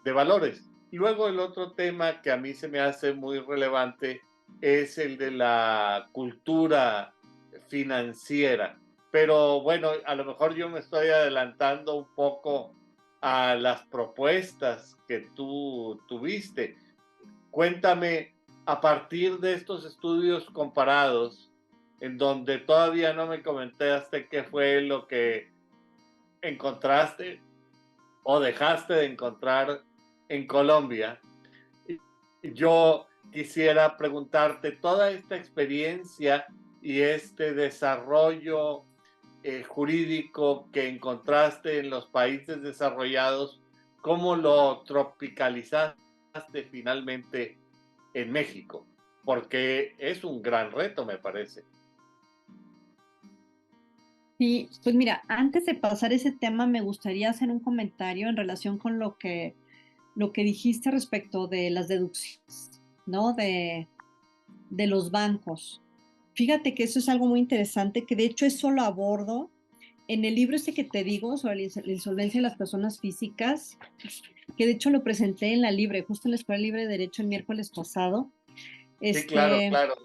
de valores. Luego el otro tema que a mí se me hace muy relevante es el de la cultura financiera. Pero bueno, a lo mejor yo me estoy adelantando un poco a las propuestas que tú tuviste. Cuéntame, a partir de estos estudios comparados, en donde todavía no me comentaste qué fue lo que encontraste o dejaste de encontrar en Colombia, yo quisiera preguntarte toda esta experiencia y este desarrollo jurídico que encontraste en los países desarrollados, ¿cómo lo tropicalizaste finalmente en México? Porque es un gran reto, me parece. Sí, pues mira, antes de pasar ese tema, me gustaría hacer un comentario en relación con lo que dijiste respecto de las deducciones, ¿no? De los bancos. Fíjate que eso es algo muy interesante, que de hecho eso lo abordo en el libro este que te digo sobre la insolvencia de las personas físicas, que de hecho lo presenté en la Libre, justo en la Escuela Libre de Derecho el miércoles pasado. Sí, claro, Este, claro.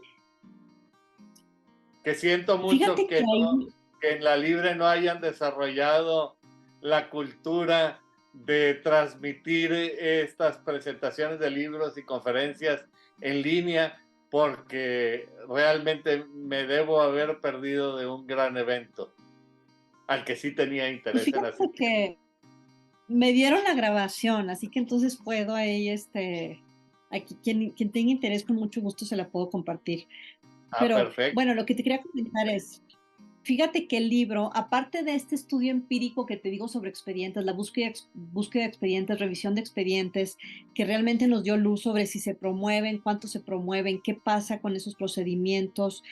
Que siento mucho fíjate que que, no, ahí, que en la Libre no hayan desarrollado la cultura de transmitir estas presentaciones de libros y conferencias en línea, porque realmente me debo haber perdido de un gran evento. al que sí tenía Pues interés en fíjate asistir. que me dieron la grabación, así que entonces puedo ahí, aquí quien tenga interés con mucho gusto se la puedo compartir. Ah, Pero perfecto. bueno, lo que te quería comentar es, fíjate que el libro, aparte de este estudio empírico que te digo sobre expedientes, la búsqueda de expedientes, revisión de expedientes, que realmente nos dio luz sobre si se promueven, cuánto se promueven, qué pasa con esos procedimientos,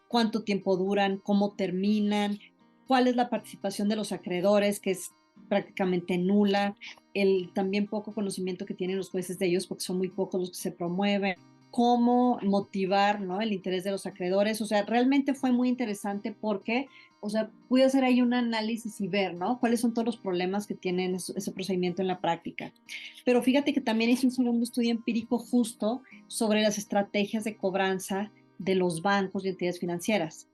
cuánto tiempo duran, cómo terminan, cuál es la participación de los acreedores, que es prácticamente nula, el también poco conocimiento que tienen los jueces de ellos, porque son muy pocos los que se promueven, cómo motivar, ¿no?, el interés de los acreedores. O sea, realmente fue muy interesante porque, o sea, pude hacer ahí un análisis y ver, ¿no?, cuáles son todos los problemas que tienen ese procedimiento en la práctica. Pero fíjate que también hice un segundo estudio empírico justo sobre las estrategias de cobranza de los bancos y entidades financieras.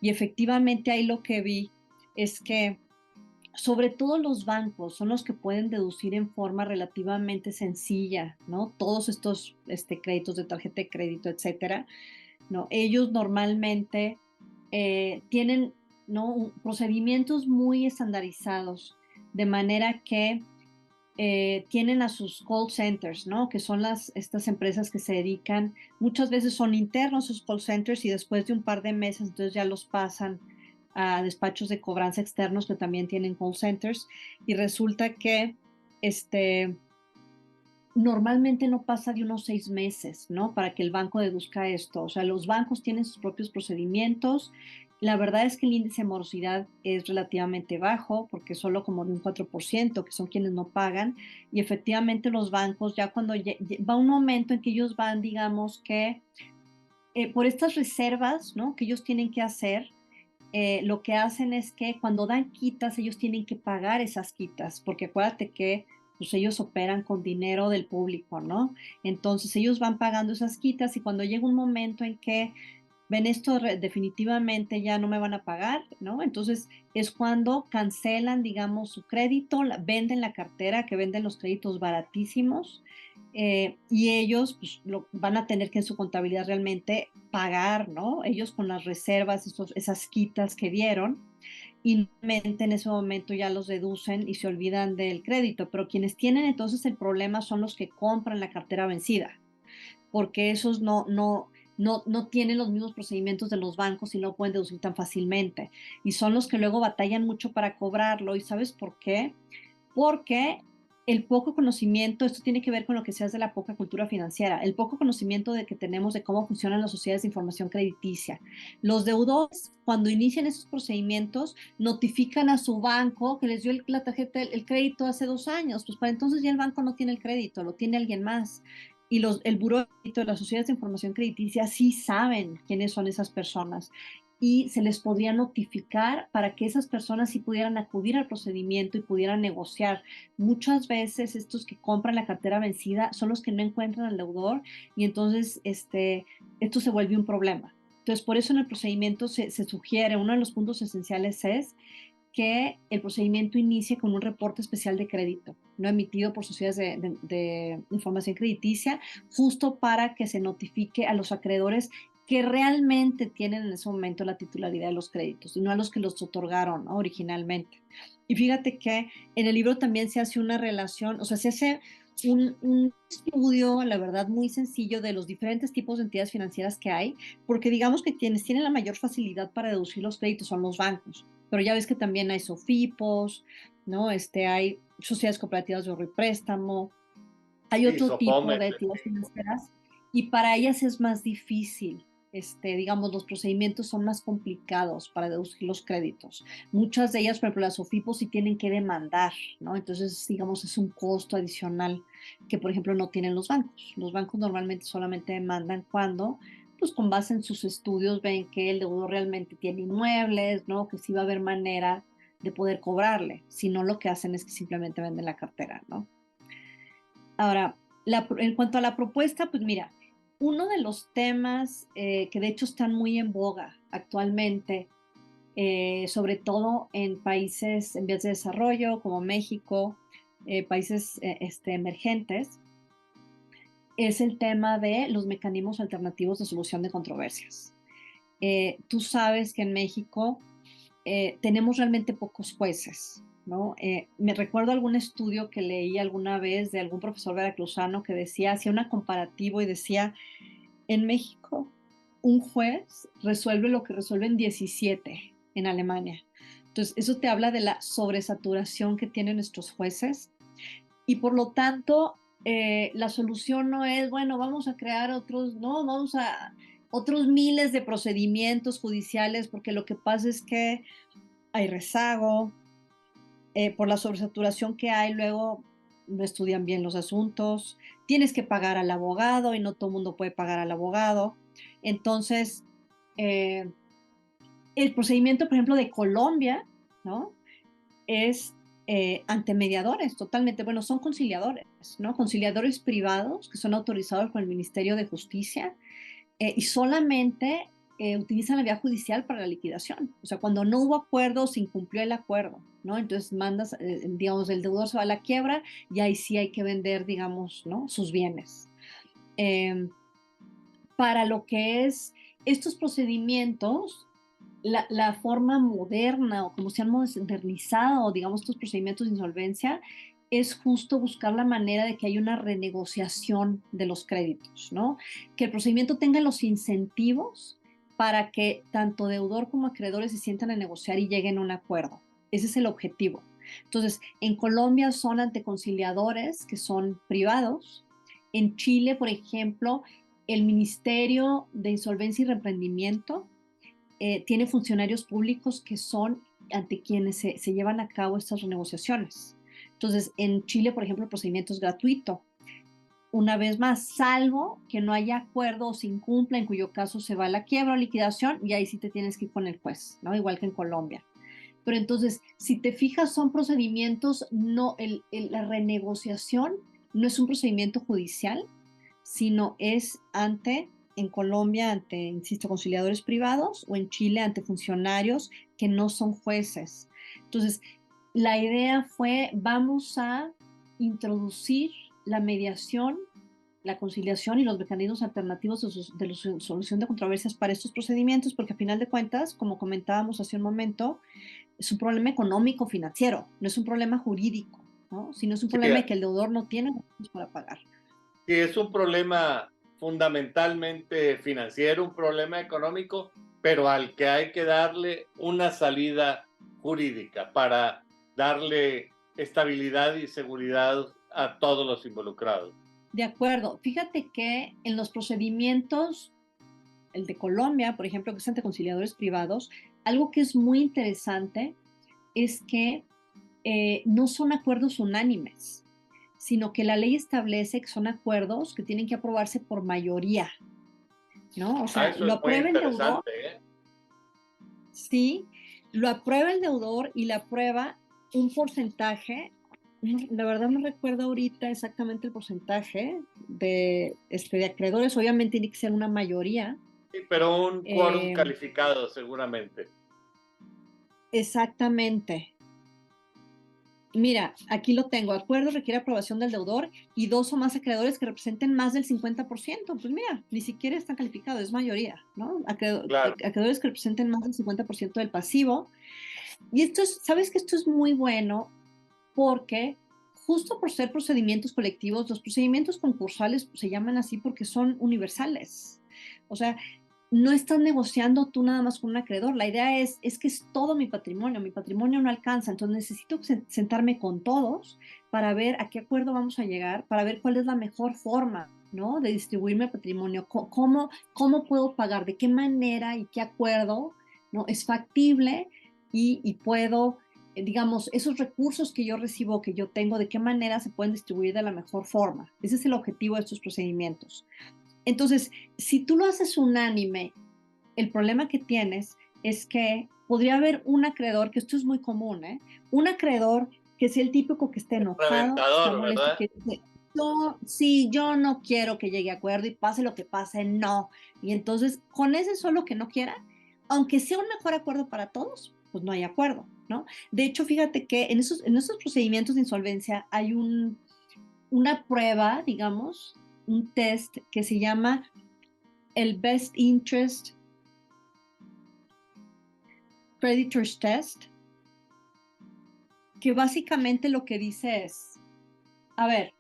Y efectivamente ahí lo que vi es que sobre todo los bancos son los que pueden deducir en forma relativamente sencilla, ¿no?, todos estos créditos de tarjeta de crédito, etcétera, ¿no? Ellos normalmente tienen, ¿no?, procedimientos muy estandarizados, de manera que tienen a sus call centers, ¿no?, que son estas empresas que se dedican, muchas veces son internos sus call centers y después de un par de meses entonces ya los pasan a despachos de cobranza externos que también tienen call centers y resulta que este, normalmente no pasa de unos 6 meses, ¿no?, para que el banco deduzca esto. O sea, los bancos tienen sus propios procedimientos. La verdad es que el índice de morosidad es relativamente bajo, porque solo como de un 4%, que son quienes no pagan. Y efectivamente los bancos, ya cuando va un momento en que ellos van, digamos que por estas reservas, ¿no?, que ellos tienen que hacer, lo que hacen es que cuando dan quitas, ellos tienen que pagar esas quitas, porque acuérdate que pues ellos operan con dinero del público, ¿no? Entonces ellos van pagando esas quitas y cuando llega un momento en que ven esto definitivamente ya no me van a pagar, ¿no? Entonces es cuando cancelan, digamos, su crédito, venden la cartera, que venden los créditos baratísimos, y ellos pues, van a tener que en su contabilidad realmente pagar, ¿no? Ellos con las reservas, esas quitas que dieron, y en ese momento ya los deducen y se olvidan del crédito, pero quienes tienen entonces el problema son los que compran la cartera vencida, porque esos no tienen los mismos procedimientos de los bancos y no pueden deducir tan fácilmente. Y son los que luego batallan mucho para cobrarlo. ¿Y sabes por qué? Porque el poco conocimiento, esto tiene que ver con lo que seas de la poca cultura financiera, el poco conocimiento de que tenemos de cómo funcionan las sociedades de información crediticia. Los deudores, cuando inician esos procedimientos, notifican a su banco que les dio la tarjeta, el crédito hace 2 años, pues para entonces ya el banco no tiene el crédito, lo tiene alguien más. Y el buró de crédito, las sociedades de información crediticia sí saben quiénes son esas personas y se les podría notificar para que esas personas sí pudieran acudir al procedimiento y pudieran negociar. Muchas veces estos que compran la cartera vencida son los que no encuentran al deudor y entonces esto se vuelve un problema. Entonces, por eso en el procedimiento se sugiere, uno de los puntos esenciales es que el procedimiento inicie con un reporte especial de crédito, no emitido por sociedades de información crediticia, justo para que se notifique a los acreedores que realmente tienen en ese momento la titularidad de los créditos y no a los que los otorgaron, ¿no?, originalmente. Y fíjate que en el libro también se hace una relación, o sea, se hace un estudio, la verdad, muy sencillo de los diferentes tipos de entidades financieras que hay, porque digamos que quienes tienen la mayor facilidad para deducir los créditos son los bancos, pero ya ves que también hay SOFIPOS, ¿no? Hay sociedades cooperativas de ahorro y préstamo, hay Sí, otro tipo Sofomex. de entidades financieras y para ellas es más difícil. Digamos, los procedimientos son más complicados para deducir los créditos. Muchas de ellas, por ejemplo, las SOFIPOS sí tienen que demandar, ¿no? Entonces, digamos, es un costo adicional que, por ejemplo, no tienen los bancos. Los bancos normalmente solamente demandan cuando, pues con base en sus estudios, ven que el deudor realmente tiene inmuebles, ¿no?, que sí va a haber manera de poder cobrarle. Si no, lo que hacen es que simplemente venden la cartera, ¿no? Ahora, en cuanto a la propuesta, pues mira, uno de los temas que de hecho están muy en boga actualmente, sobre todo en países en vías de desarrollo como México, países emergentes, es el tema de los mecanismos alternativos de solución de controversias. Tú sabes que en México tenemos realmente pocos jueces, ¿no? Me recuerdo algún estudio que leí alguna vez de algún profesor veracruzano que decía, hacía un comparativo y decía, en México, un juez resuelve lo que resuelven 17 en Alemania. Entonces, eso te habla de la sobresaturación que tienen nuestros jueces y por lo tanto, la solución no es, bueno, vamos a crear otros, no, vamos a otros miles de procedimientos judiciales, porque lo que pasa es que hay rezago, por la sobresaturación que hay, luego no estudian bien los asuntos, tienes que pagar al abogado y no todo el mundo puede pagar al abogado. Entonces, eh, el procedimiento, por ejemplo, de Colombia, ¿no? Es ante mediadores, totalmente, bueno, son conciliadores, ¿no? Conciliadores privados que son autorizados por el Ministerio de Justicia y solamente utilizan la vía judicial para la liquidación. O sea, cuando no hubo acuerdo, se incumplió el acuerdo, ¿no? Entonces mandas, digamos, el deudor se va a la quiebra y ahí sí hay que vender, digamos, ¿no? Sus bienes. Eh, para lo que es estos procedimientos, la forma moderna o como se han modernizado, digamos, estos procedimientos de insolvencia, es justo buscar la manera de que haya una renegociación de los créditos, ¿no? Que el procedimiento tenga los incentivos para que tanto deudor como acreedores se sientan a negociar y lleguen a un acuerdo. Ese es el objetivo. Entonces, en Colombia son ante conciliadores que son privados. En Chile, por ejemplo, el Ministerio de Insolvencia y Reemprendimiento tiene funcionarios públicos que son ante quienes se llevan a cabo estas renegociaciones. Entonces, en Chile, por ejemplo, el procedimiento es gratuito. Una vez más, salvo que no haya acuerdo o se incumpla, en cuyo caso se va a la quiebra o liquidación y ahí sí te tienes que ir con el juez, ¿no? Igual que en Colombia. Pero entonces, si te fijas, son procedimientos, no, la renegociación no es un procedimiento judicial, sino es ante, en Colombia, ante, insisto, conciliadores privados o en Chile ante funcionarios que no son jueces. Entonces, la idea fue, vamos a introducir la mediación, la conciliación y los mecanismos alternativos de la solución de controversias para estos procedimientos, porque a final de cuentas, como comentábamos hace un momento, es un problema económico financiero, no es un problema jurídico, ¿no? Sino es un Sí, problema de que el deudor no tiene recursos para pagar. sí, es un problema fundamentalmente financiero, un problema económico, pero al que hay que darle una salida jurídica para darle estabilidad y seguridad a todos los involucrados. De acuerdo. Fíjate que en los procedimientos, el de Colombia, por ejemplo, que es ante conciliadores privados, algo que es muy interesante es que no son acuerdos unánimes, sino que la ley establece que son acuerdos que tienen que aprobarse por mayoría, ¿no? O sea, Eso lo es muy aprueba el deudor, interesante, ¿eh? sí, lo aprueba el deudor y la aprueba un porcentaje. La verdad no recuerdo ahorita exactamente el porcentaje de acreedores, obviamente tiene que ser una mayoría. Sí, pero un quórum Eh, calificado seguramente. exactamente. Mira, aquí lo tengo. Acuerdo requiere aprobación del deudor y dos o más acreedores que representen más del 50%. Pues mira, ni siquiera está calificado, es mayoría, ¿no? Claro. Acreedores que representen más del 50% del pasivo. Y esto es, ¿sabes que esto es muy bueno? Porque justo por ser procedimientos colectivos, los procedimientos concursales se llaman así porque son universales. O sea, no estás negociando tú nada más con un acreedor. La idea es que es todo mi patrimonio no alcanza, entonces necesito sentarme con todos para ver a qué acuerdo vamos a llegar, para ver cuál es la mejor forma, ¿no? De distribuir mi patrimonio, cómo puedo pagar, de qué manera y qué acuerdo, ¿no? Es factible y puedo, digamos, esos recursos que yo recibo, que yo tengo, de qué manera se pueden distribuir de la mejor forma. Ese es el objetivo de estos procedimientos. Entonces, si tú lo haces unánime, el problema que tienes es que podría haber un acreedor, que esto es muy común, ¿eh? Un acreedor que sea el típico que esté enojado, que esté Reventador, molesto, ¿verdad? que dice, sí, yo no quiero que llegue a acuerdo y pase lo que pase, no. Y entonces, con ese solo que no quiera, aunque sea un mejor acuerdo para todos, pues no hay acuerdo, ¿no? De hecho, fíjate que en esos procedimientos de insolvencia hay una prueba, digamos, un test que se llama el Best Interest Creditors Test, que básicamente lo que dice es, a ver,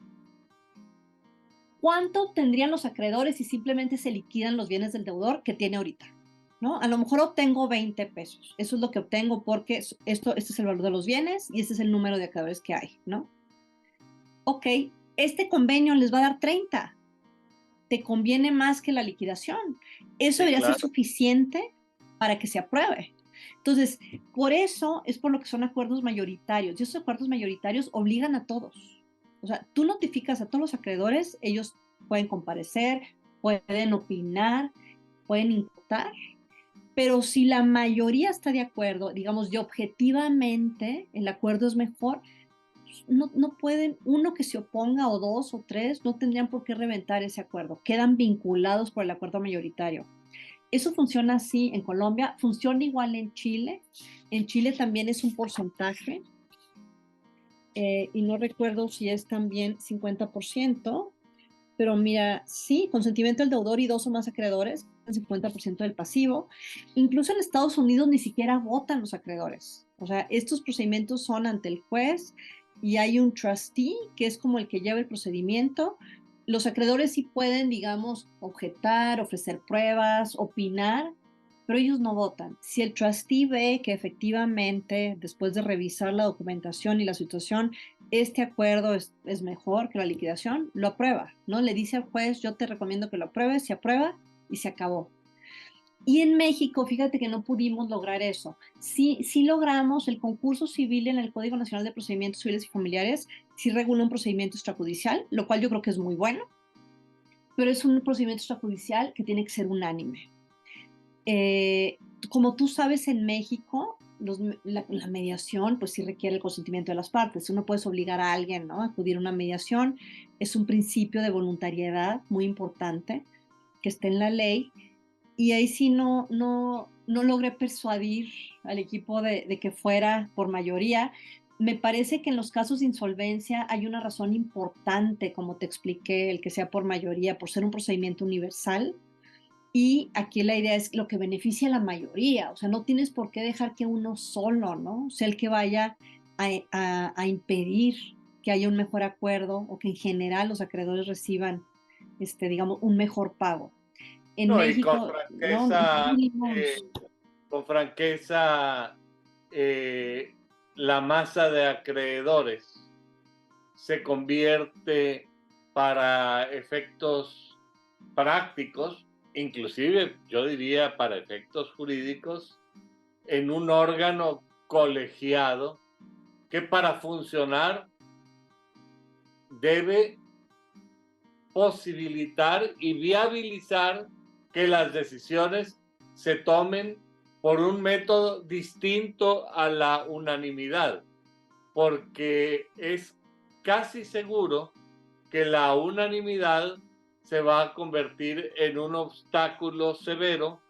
¿cuánto obtendrían los acreedores si simplemente se liquidan los bienes del deudor que tiene ahorita? ¿No? A lo mejor obtengo 20 pesos. Eso es lo que obtengo porque este es el valor de los bienes y este es el número de acreedores que hay, ¿no? Ok, este convenio les va a dar 30. Te conviene más que la liquidación. Eso Sí, debería claro. ser suficiente para que se apruebe. Entonces, por eso es por lo que son acuerdos mayoritarios. Y esos acuerdos mayoritarios obligan a todos. O sea, tú notificas a todos los acreedores, ellos pueden comparecer, pueden opinar, pueden imputar, pero si la mayoría está de acuerdo, digamos, y objetivamente el acuerdo es mejor, no pueden, uno que se oponga o dos o tres, no tendrían por qué reventar ese acuerdo, quedan vinculados por el acuerdo mayoritario. Eso funciona así en Colombia, funciona igual en Chile. En Chile también es un porcentaje, y no recuerdo si es también 50%, pero mira, sí, consentimiento del deudor y dos o más acreedores, el 50% del pasivo. Incluso en Estados Unidos ni siquiera votan los acreedores. O sea, estos procedimientos son ante el juez y hay un trustee, que es como el que lleva el procedimiento. Los acreedores sí pueden, digamos, objetar, ofrecer pruebas, opinar, pero ellos no votan. Si el trustee ve que efectivamente, después de revisar la documentación y la situación, este acuerdo es mejor que la liquidación, lo aprueba, ¿no? Le dice al juez, yo te recomiendo que lo apruebes, se aprueba y se acabó. Y en México, fíjate que no pudimos lograr eso. Sí logramos el concurso civil en el Código Nacional de Procedimientos Civiles y Familiares, sí regula un procedimiento extrajudicial, lo cual yo creo que es muy bueno, pero es un procedimiento extrajudicial que tiene que ser unánime. Como tú sabes, en México, la mediación pues sí requiere el consentimiento de las partes. Tú no puedes obligar a alguien, ¿no?, a acudir a una mediación. Es un principio de voluntariedad muy importante que está en la ley. Y ahí sí no logré persuadir al equipo de que fuera por mayoría. Me parece que en los casos de insolvencia hay una razón importante, como te expliqué, el que sea por mayoría, por ser un procedimiento universal. Y aquí la idea es lo que beneficia a la mayoría. O sea, no tienes por qué dejar que uno solo, ¿no?, sea el que vaya a impedir que haya un mejor acuerdo o que en general los acreedores reciban, digamos, un mejor pago. En No, y México, ¿no? No pudimos. con franqueza, la masa de acreedores se convierte para efectos prácticos, inclusive yo diría para efectos jurídicos, en un órgano colegiado que para funcionar debe posibilitar y viabilizar que las decisiones se tomen por un método distinto a la unanimidad, porque es casi seguro que la unanimidad se va a convertir en un obstáculo severo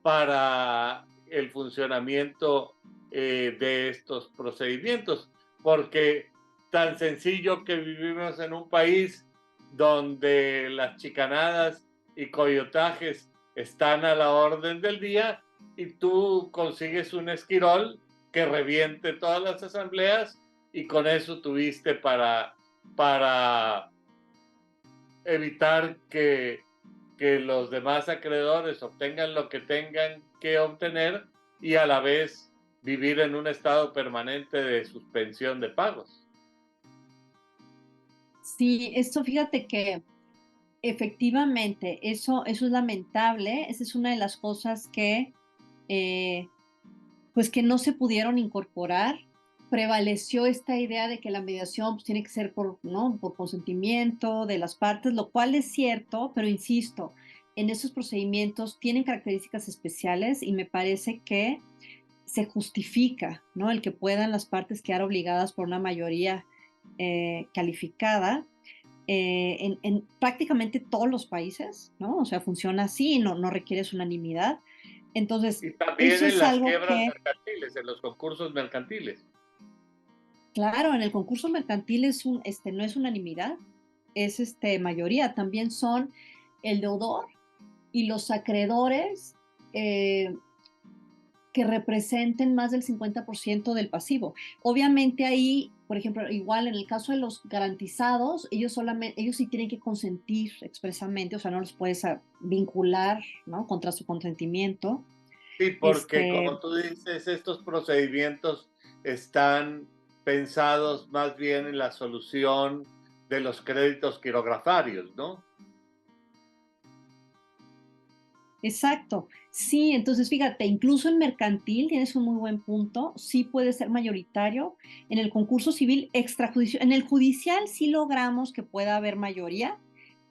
para el funcionamiento de estos procedimientos, porque tan sencillo que vivimos en un país donde las chicanadas y coyotajes están a la orden del día y tú consigues un esquirol que reviente todas las asambleas y con eso tuviste para evitar que los demás acreedores obtengan lo que tengan que obtener y a la vez vivir en un estado permanente de suspensión de pagos. Sí, esto fíjate que efectivamente eso es lamentable. Esa es una de las cosas que pues que no se pudieron incorporar. Prevaleció esta idea de que la mediación pues, tiene que ser ¿no?, por consentimiento de las partes, lo cual es cierto, pero insisto, en esos procedimientos tienen características especiales y me parece que se justifica, ¿no?, el que puedan las partes quedar obligadas por una mayoría calificada en prácticamente todos los países, ¿no? O sea, funciona así, no requieres unanimidad. Entonces, Y también eso en es las algo quiebras que, mercantiles, en los concursos mercantiles. claro, en el concurso mercantil no es unanimidad, es mayoría. También son el deudor y los acreedores, que representen más del 50% del pasivo. Obviamente ahí, por ejemplo, igual en el caso de los garantizados, ellos sí tienen que consentir expresamente, o sea, no los puedes vincular, ¿no? Contra su consentimiento. Sí, porque como tú dices, estos procedimientos están pensados más bien en la solución de los créditos quirografarios, ¿no? Exacto. Sí, entonces fíjate, incluso en mercantil tienes un muy buen punto, sí puede ser mayoritario. En el concurso civil extrajudicial, en el judicial sí logramos que pueda haber mayoría,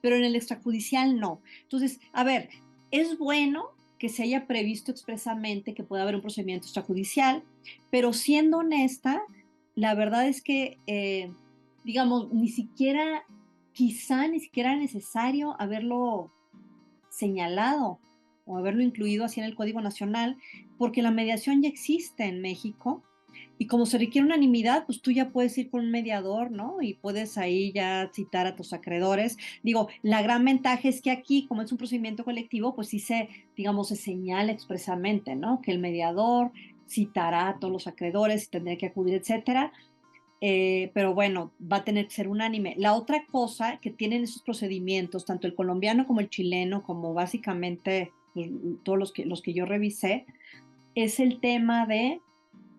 pero en el extrajudicial no. Entonces, a ver, es bueno que se haya previsto expresamente que pueda haber un procedimiento extrajudicial, pero siendo honesta, la verdad es que, digamos, quizá ni siquiera era necesario haberlo señalado o haberlo incluido así en el Código Nacional, porque la mediación ya existe en México y como se requiere unanimidad, pues tú ya puedes ir con un mediador, ¿no? Y puedes ahí ya citar a tus acreedores. Digo, la gran ventaja es que aquí, como es un procedimiento colectivo, pues sí digamos, se señala expresamente, ¿no? Que el mediador citará a todos los acreedores y tendrá que acudir, etcétera. Pero bueno, va a tener que ser unánime. La otra cosa que tienen esos procedimientos, tanto el colombiano como el chileno, como básicamente pues, todos los que yo revisé, es el tema de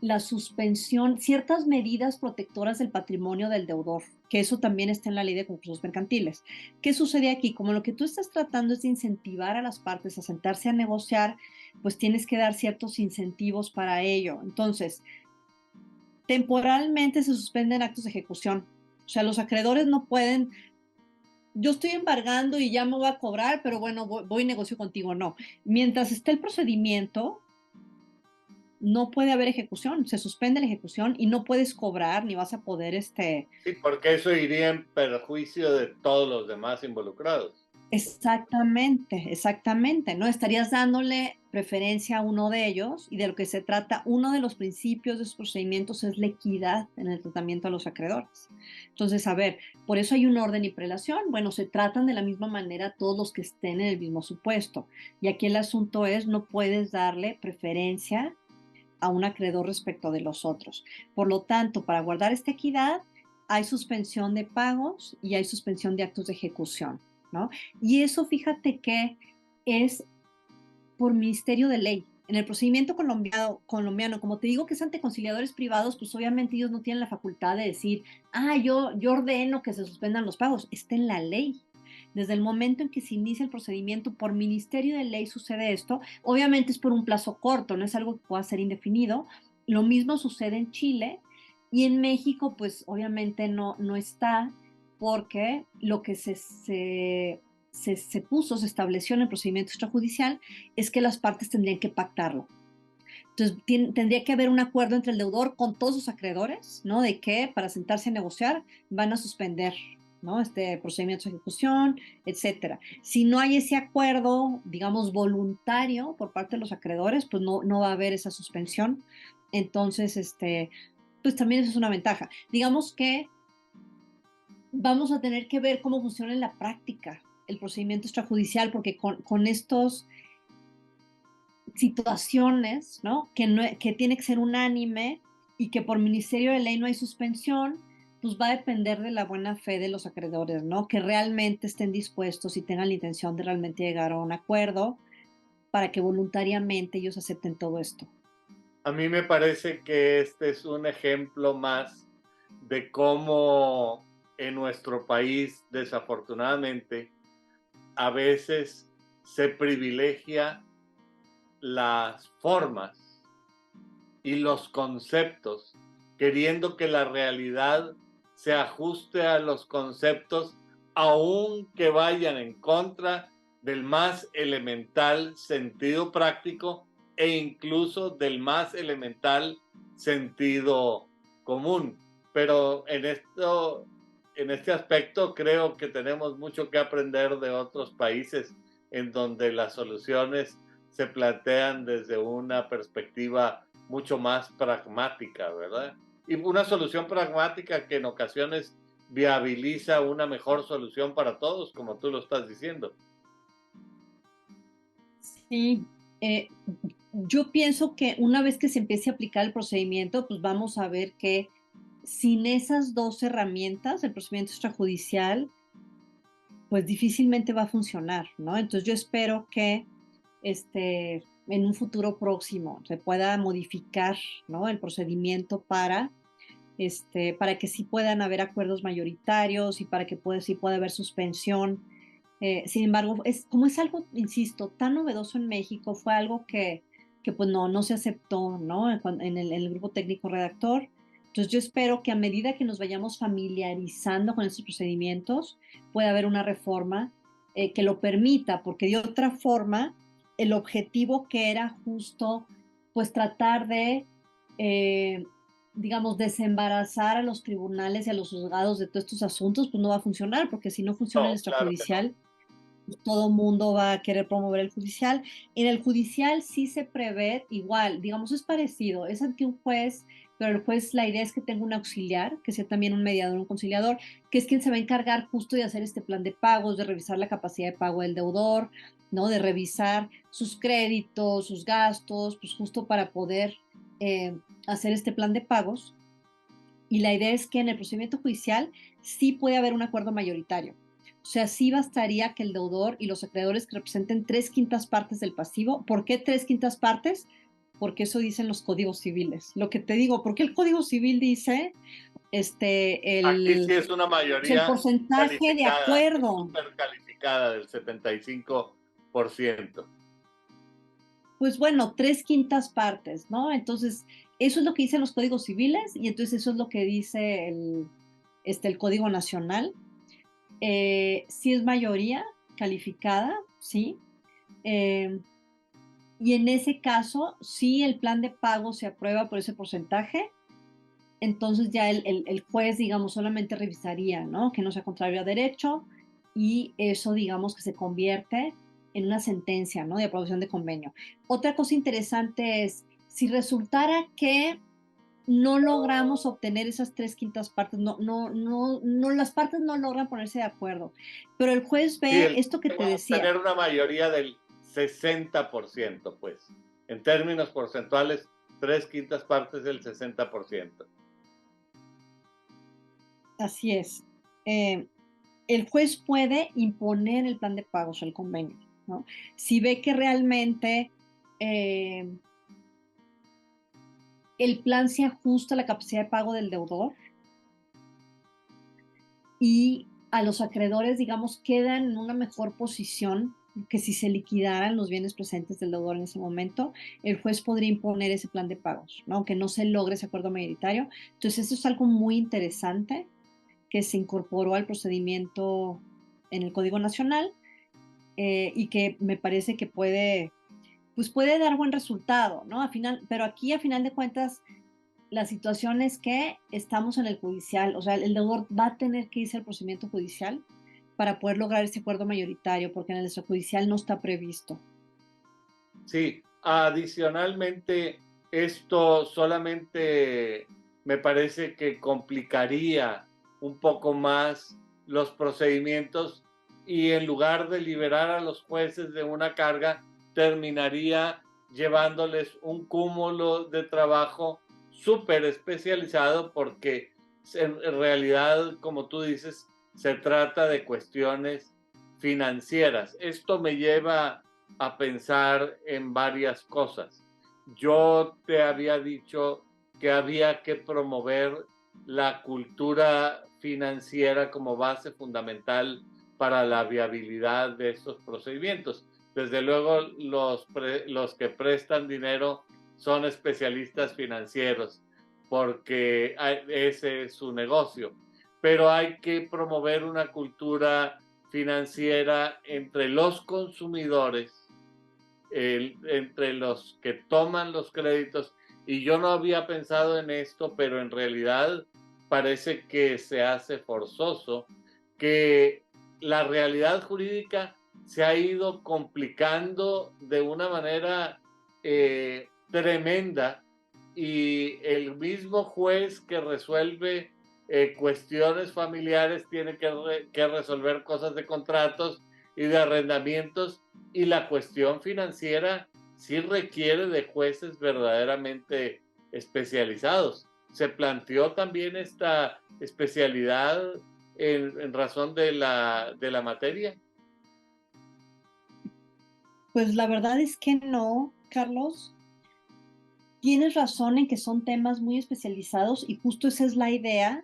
la suspensión, ciertas medidas protectoras del patrimonio del deudor, que eso también está en la ley de concursos mercantiles. ¿Qué sucede aquí? Como lo que tú estás tratando es de incentivar a las partes a sentarse a negociar, pues tienes que dar ciertos incentivos para ello. Entonces, temporalmente se suspenden actos de ejecución. O sea, los acreedores no pueden, yo estoy embargando y ya me voy a cobrar, pero bueno, voy y negocio contigo. No. Mientras esté el procedimiento, no puede haber ejecución, se suspende la ejecución y no puedes cobrar ni vas a poder Sí, porque eso iría en perjuicio de todos los demás involucrados. Exactamente, exactamente, ¿no? Estarías dándole preferencia a uno de ellos y de lo que se trata, uno de los principios de esos procedimientos es la equidad en el tratamiento a los acreedores. Entonces, a ver, por eso hay un orden y prelación. Bueno, se tratan de la misma manera todos los que estén en el mismo supuesto. Y aquí el asunto es, no puedes darle preferencia a un acreedor respecto de los otros. Por lo tanto, para guardar esta equidad, hay suspensión de pagos y hay suspensión de actos de ejecución, ¿no? Y eso, fíjate que es por ministerio de ley. En el procedimiento colombiano, como te digo que es ante conciliadores privados, pues obviamente ellos no tienen la facultad de decir, yo ordeno que se suspendan los pagos. Está en la ley. Desde el momento en que se inicia el procedimiento por ministerio de ley sucede esto. Obviamente es por un plazo corto, no es algo que pueda ser indefinido. Lo mismo sucede en Chile y en México, pues obviamente no está porque lo que se estableció en el procedimiento extrajudicial es que las partes tendrían que pactarlo. Entonces, tendría que haber un acuerdo entre el deudor con todos sus acreedores, ¿no? De que para sentarse a negociar van a suspender, ¿no? Este procedimiento de ejecución, etcétera. Si no hay ese acuerdo, digamos, voluntario por parte de los acreedores, pues no va a haber esa suspensión. Entonces, pues también eso es una ventaja. Digamos que vamos a tener que ver cómo funciona en la práctica el procedimiento extrajudicial, porque con estos situaciones, ¿no? Que tiene que ser unánime y que por ministerio de ley no hay suspensión, pues va a depender de la buena fe de los acreedores, ¿no? Que realmente estén dispuestos y tengan la intención de realmente llegar a un acuerdo para que voluntariamente ellos acepten todo esto. A mí me parece que este es un ejemplo más de cómo en nuestro país, desafortunadamente, a veces se privilegia las formas y los conceptos, queriendo que la realidad se ajuste a los conceptos, aunque vayan en contra del más elemental sentido práctico e incluso del más elemental sentido común. Pero en este aspecto creo que tenemos mucho que aprender de otros países en donde las soluciones se plantean desde una perspectiva mucho más pragmática, ¿verdad? Y una solución pragmática que en ocasiones viabiliza una mejor solución para todos, como tú lo estás diciendo. Sí, eh, yo pienso que una vez que se empiece a aplicar el procedimiento, pues vamos a ver que sin esas dos herramientas, el procedimiento extrajudicial, pues difícilmente va a funcionar, ¿no? Entonces yo espero que en un futuro próximo se pueda modificar, ¿no? El procedimiento para que sí puedan haber acuerdos mayoritarios y para que sí pueda haber suspensión. Sin embargo, como es algo, insisto, tan novedoso en México, fue algo que pues no se aceptó, ¿no? En el grupo técnico redactor. Entonces yo espero que a medida que nos vayamos familiarizando con estos procedimientos, pueda haber una reforma que lo permita, porque de otra forma, el objetivo que era justo, pues tratar de digamos, desembarazar a los tribunales y a los juzgados de todos estos asuntos, pues no va a funcionar, porque si no funciona el No, claro que no. extrajudicial, pues todo mundo va a querer promover el judicial. En el judicial sí se prevé igual, digamos, es parecido, es ante un juez, pero el juez, la idea es que tenga un auxiliar, que sea también un mediador, un conciliador, que es quien se va a encargar justo de hacer este plan de pagos, de revisar la capacidad de pago del deudor, ¿no? De revisar sus créditos, sus gastos, pues justo para poder hacer este plan de pagos. Y la idea es que en el procedimiento judicial sí puede haber un acuerdo mayoritario. O sea, sí bastaría que el deudor y los acreedores que representen 3/5 partes del pasivo. ¿Por qué 3/5 partes? Porque eso dicen los códigos civiles. Lo que te digo, porque el Código Civil dice Aquí sí es una pues el mayoría porcentaje de calificada, acuerdo. súper calificada del 75%. Pues bueno, 3/5 partes, ¿no? Entonces, eso es lo que dicen los códigos civiles y entonces eso es lo que dice el Código Nacional. Sí es mayoría calificada, ¿sí? Eh, y en ese caso, si el plan de pago se aprueba por ese porcentaje, entonces ya el juez, digamos, solamente revisaría, ¿no? Que no sea contrario a derecho y eso, digamos, que se convierte en una sentencia, ¿no? De aprobación de convenio. Otra cosa interesante es, si resultara que no logramos obtener esas 3/5 partes, no, las partes no logran ponerse de acuerdo, pero el juez Sí, ve el esto que te decía. tener una mayoría del 60%, pues. En términos porcentuales, 3/5 partes del 60%. Así es. Eh, el juez puede imponer el plan de pagos, el convenio, ¿no? Si ve que realmente eh, el plan se ajusta a la capacidad de pago del deudor y a los acreedores, digamos, quedan en una mejor posición que si se liquidaran los bienes presentes del deudor en ese momento, el juez podría imponer ese plan de pagos, ¿no? Aunque no se logre ese acuerdo mayoritario. Entonces, esto es algo muy interesante que se incorporó al procedimiento en el Código Nacional y que me parece que pues puede dar buen resultado, ¿no? Pero aquí, a final de cuentas, la situación es que estamos en el judicial, o sea, el deudor va a tener que irse al procedimiento judicial para poder lograr ese acuerdo mayoritario, porque en el extrajudicial no está previsto. Sí, adicionalmente, esto solamente me parece que complicaría un poco más los procedimientos y en lugar de liberar a los jueces de una carga, terminaría llevándoles un cúmulo de trabajo súper especializado porque en realidad, como tú dices, se trata de cuestiones financieras. Esto me lleva a pensar en varias cosas. Yo te había dicho que había que promover la cultura financiera como base fundamental para la viabilidad de estos procedimientos. Desde luego, los que prestan dinero son especialistas financieros porque ese es su negocio, pero hay que promover una cultura financiera entre los consumidores, entre los que toman los créditos. Y yo no había pensado en esto, pero en realidad parece que se hace forzoso, que la realidad jurídica se ha ido complicando de una manera tremenda y el mismo juez que resuelve cuestiones familiares tiene que resolver cosas de contratos y de arrendamientos y la cuestión financiera sí requiere de jueces verdaderamente especializados. ¿Se planteó también esta especialidad en razón de la materia? Pues la verdad es que no, Carlos. Tienes razón en que son temas muy especializados y justo esa es la idea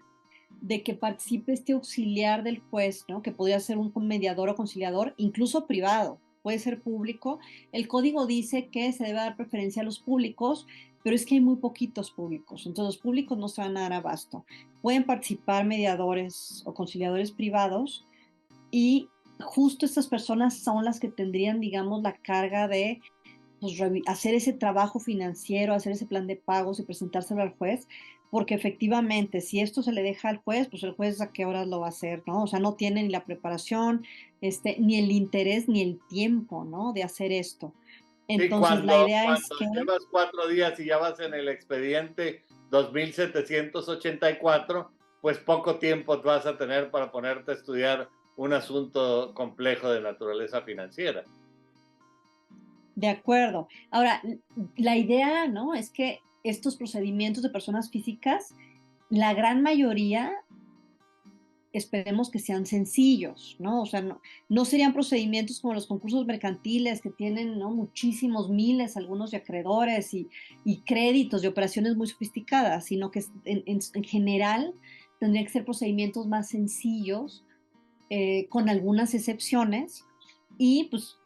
de que participe este auxiliar del juez, ¿no? Que podría ser un mediador o conciliador, incluso privado, puede ser público. El código dice que se debe dar preferencia a los públicos, pero es que hay muy poquitos públicos, entonces los públicos no se van a dar abasto. Pueden participar mediadores o conciliadores privados y justo estas personas son las que tendrían, digamos, la carga de pues, hacer ese trabajo financiero, hacer ese plan de pagos y presentárselo al juez, porque efectivamente, si esto se le deja al juez, pues el juez a qué horas lo va a hacer, ¿no? O sea, no tiene ni la preparación, ni el interés, ni el tiempo, ¿no? De hacer esto. Sí, Entonces, la idea es cuando que, llevas 4 días y ya vas en el expediente 2784, pues poco tiempo vas a tener para ponerte a estudiar un asunto complejo de naturaleza financiera. de acuerdo. Ahora, la idea, ¿no? Es que estos procedimientos de personas físicas, la gran mayoría esperemos que sean sencillos, ¿no? O sea, no serían procedimientos como los concursos mercantiles que tienen, ¿no? Muchísimos miles, algunos de acreedores y créditos de operaciones muy sofisticadas, sino que en general tendrían que ser procedimientos más sencillos, con algunas excepciones, y pues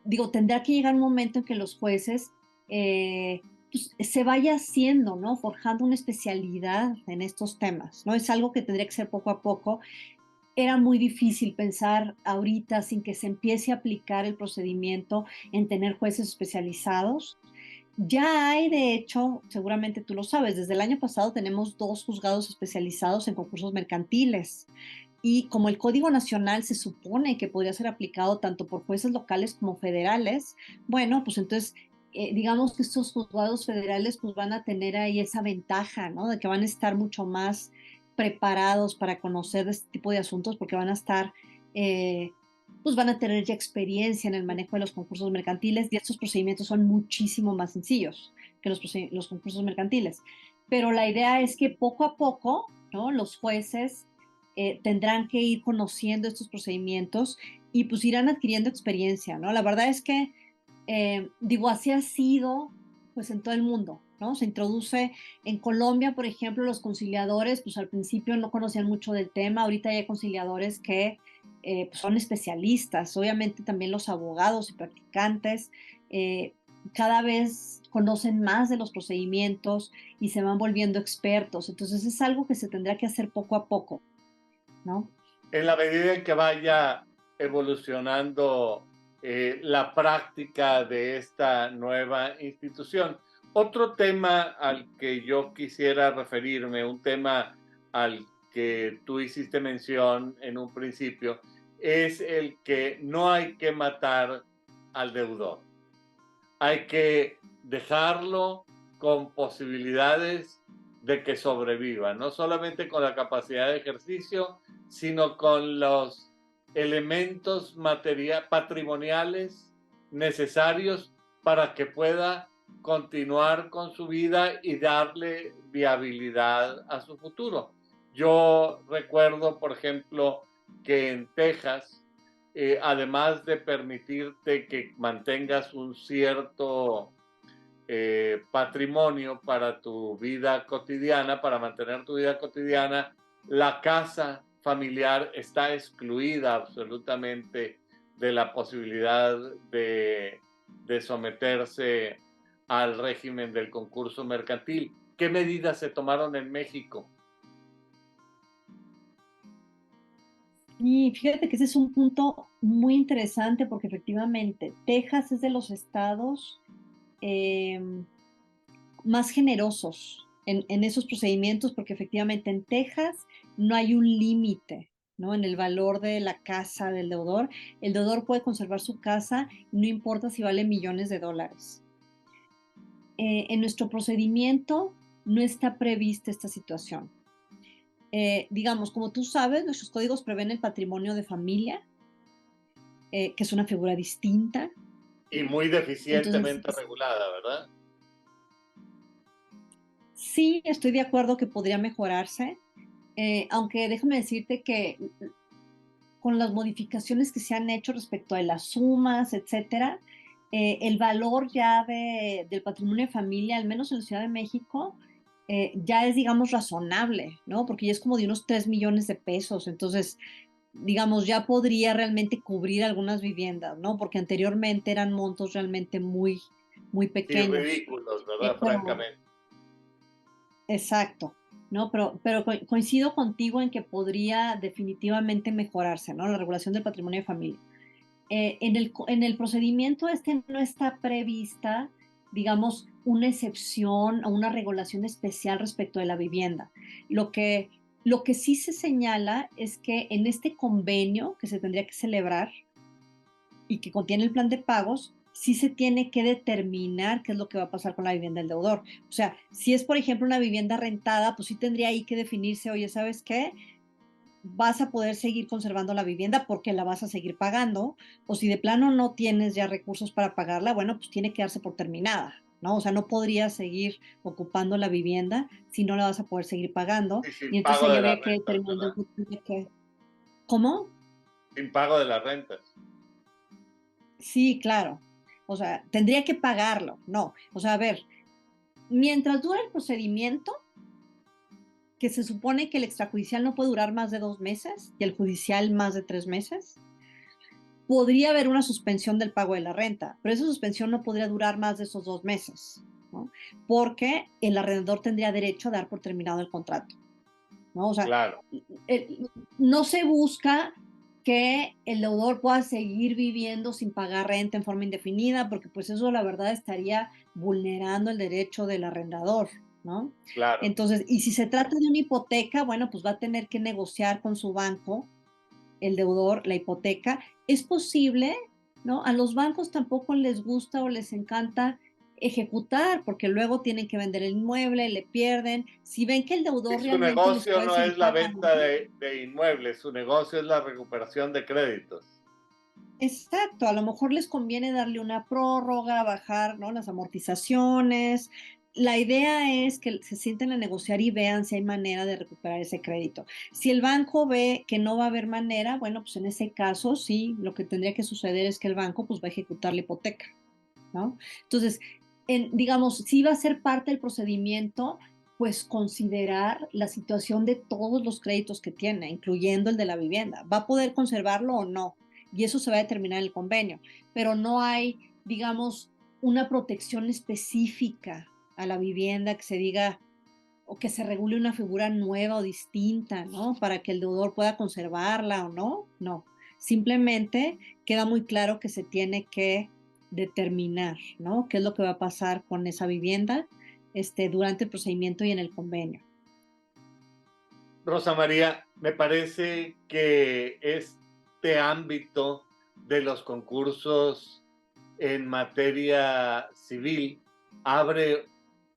digo, tendrá que llegar un momento en que los jueces pues, se vaya haciendo, ¿no? Forjando una especialidad en estos temas, ¿no? Es algo que tendría que ser poco a poco. Era muy difícil pensar ahorita sin que se empiece a aplicar el procedimiento en tener jueces especializados. Ya hay, de hecho, seguramente tú lo sabes, desde el año pasado tenemos 2 juzgados especializados en concursos mercantiles. Y como el Código Nacional se supone que podría ser aplicado tanto por jueces locales como federales, bueno, pues entonces digamos que estos juzgados federales pues van a tener ahí esa ventaja, ¿no? De que van a estar mucho más preparados para conocer de este tipo de asuntos porque van a estar, pues van a tener ya experiencia en el manejo de los concursos mercantiles y estos procedimientos son muchísimo más sencillos que los concursos mercantiles. Pero la idea es que poco a poco, ¿no? Los jueces tendrán que ir conociendo estos procedimientos y pues irán adquiriendo experiencia, ¿no? La verdad es que, digo, así ha sido pues en todo el mundo, ¿no? Se introduce en Colombia, por ejemplo, los conciliadores, pues al principio no conocían mucho del tema, ahorita hay conciliadores que pues, son especialistas, obviamente también los abogados y practicantes cada vez conocen más de los procedimientos y se van volviendo expertos, entonces es algo que se tendrá que hacer poco a poco, ¿no? En la medida en que vaya evolucionando la práctica de esta nueva institución. Otro tema al que yo quisiera referirme, un tema al que tú hiciste mención en un principio, es el que no hay que matar al deudor. Hay que dejarlo con posibilidades de que sobreviva, no solamente con la capacidad de ejercicio, sino con los elementos patrimoniales necesarios para que pueda continuar con su vida y darle viabilidad a su futuro. Yo recuerdo, por ejemplo, que en Texas, además de permitirte que mantengas un cierto patrimonio para tu vida cotidiana, para mantener tu vida cotidiana, la casa familiar está excluida absolutamente de la posibilidad de someterse al régimen del concurso mercantil. ¿Qué medidas se tomaron en México? Y fíjate que ese es un punto muy interesante porque efectivamente Texas es de los estados eh, más generosos en esos procedimientos porque efectivamente en Texas no hay un límite, ¿no? En el valor de la casa del deudor. El deudor puede conservar su casa, no importa si vale millones de dólares. En nuestro procedimiento no está prevista esta situación. Digamos, como tú sabes, nuestros códigos prevén el patrimonio de familia, que es una figura distinta. Y muy Entonces, deficientemente regulada, ¿verdad? sí, estoy de acuerdo que podría mejorarse, aunque déjame decirte que con las modificaciones que se han hecho respecto a las sumas, etcétera, el valor ya del patrimonio de familia, al menos en la Ciudad de México, ya es, digamos, razonable, ¿no? Porque ya es como de unos 3 millones de pesos. Entonces, digamos, ya podría realmente cubrir algunas viviendas, ¿no? Porque anteriormente eran montos realmente muy, muy Sí, pequeños. ridículos, ¿verdad? Pero, Francamente. exacto, ¿no? Pero coincido contigo en que podría definitivamente mejorarse, ¿no? La regulación del patrimonio de familia. En el procedimiento este no está prevista, digamos, una excepción o una regulación especial respecto de la vivienda. Lo que, lo que sí se señala es que en este convenio que se tendría que celebrar y que contiene el plan de pagos, sí se tiene que determinar qué es lo que va a pasar con la vivienda del deudor. O sea, si es, por ejemplo, una vivienda rentada, pues sí tendría ahí que definirse, oye, ¿sabes qué? Vas a poder seguir conservando la vivienda porque la vas a seguir pagando, o si de plano no tienes ya recursos para pagarla, bueno, pues tiene que darse por terminada, ¿no? O sea, no podrías seguir ocupando la vivienda si no la vas a poder seguir pagando, Y sin y entonces pago ahí de las habría que rentas, determinar ¿verdad? ¿Cómo? Sin pago de las rentas. Sí, claro. O sea, tendría que pagarlo, no. O sea, a ver, mientras dura el procedimiento, que se supone que el extrajudicial no puede durar más de 2 meses y el judicial más de 3 meses, podría haber una suspensión del pago de la renta, pero esa suspensión no podría durar más de esos 2 meses, ¿no? Porque el arrendador tendría derecho a dar por terminado el contrato, ¿no? O sea, Claro. no se busca que el deudor pueda seguir viviendo sin pagar renta en forma indefinida, porque pues eso la verdad estaría vulnerando el derecho del arrendador, ¿no? Claro. Entonces, y si se trata de una hipoteca, bueno, pues va a tener que negociar con su banco el deudor, la hipoteca. Es posible, ¿no? A los bancos tampoco les gusta o les encanta ejecutar, porque luego tienen que vender el inmueble, le pierden. Si ven que el Y deudor su realmente les negocio puede no seguir es la pagando. venta de inmuebles, su negocio es la recuperación de créditos. Exacto, a lo mejor les conviene darle una prórroga, bajar, ¿no? Las amortizaciones. La idea es que se sienten a negociar y vean si hay manera de recuperar ese crédito. Si el banco ve que no va a haber manera, bueno, pues en ese caso sí, lo que tendría que suceder es que el banco pues va a ejecutar la hipoteca, ¿no? Entonces, digamos, si va a ser parte del procedimiento, pues considerar la situación de todos los créditos que tiene, incluyendo el de la vivienda. ¿Va a poder conservarlo o no? Y eso se va a determinar en el convenio. Pero no hay, digamos, una protección específica a la vivienda que se diga o que se regule una figura nueva o distinta, ¿no? Para que el deudor pueda conservarla o no. No. Simplemente queda muy claro que se tiene que determinar, ¿no? ¿Qué es lo que va a pasar con esa vivienda durante el procedimiento y en el convenio? Rosa María, me parece que este ámbito de los concursos en materia civil abre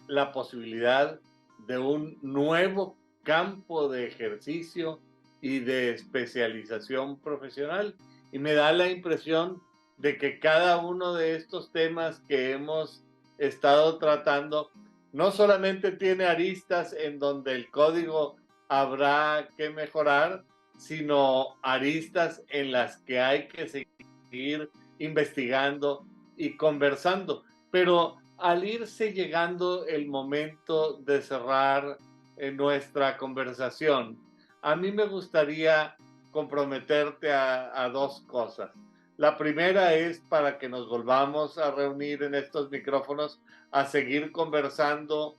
la posibilidad de un nuevo campo de ejercicio y de especialización profesional. Y me da la impresión de que cada uno de estos temas que hemos estado tratando no solamente tiene aristas en donde el código habrá que mejorar, sino aristas en las que hay que seguir investigando y conversando. Pero al irse llegando el momento de cerrar nuestra conversación, a mí me gustaría comprometerte a dos cosas. La primera es para que nos volvamos a reunir en estos micrófonos a seguir conversando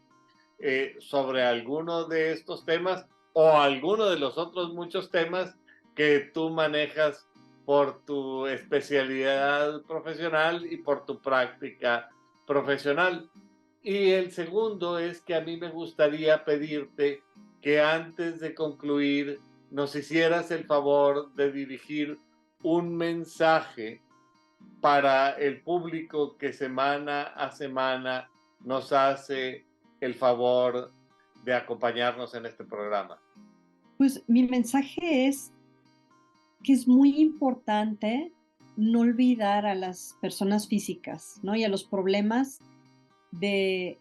sobre alguno de estos temas o alguno de los otros muchos temas que tú manejas por tu especialidad profesional y por tu práctica profesional. Y el segundo es que a mí me gustaría pedirte que antes de concluir nos hicieras el favor de dirigir un mensaje para el público que semana a semana nos hace el favor de acompañarnos en este programa. Pues mi mensaje es que es muy importante no olvidar a las personas físicas, ¿no? Y a los problemas de,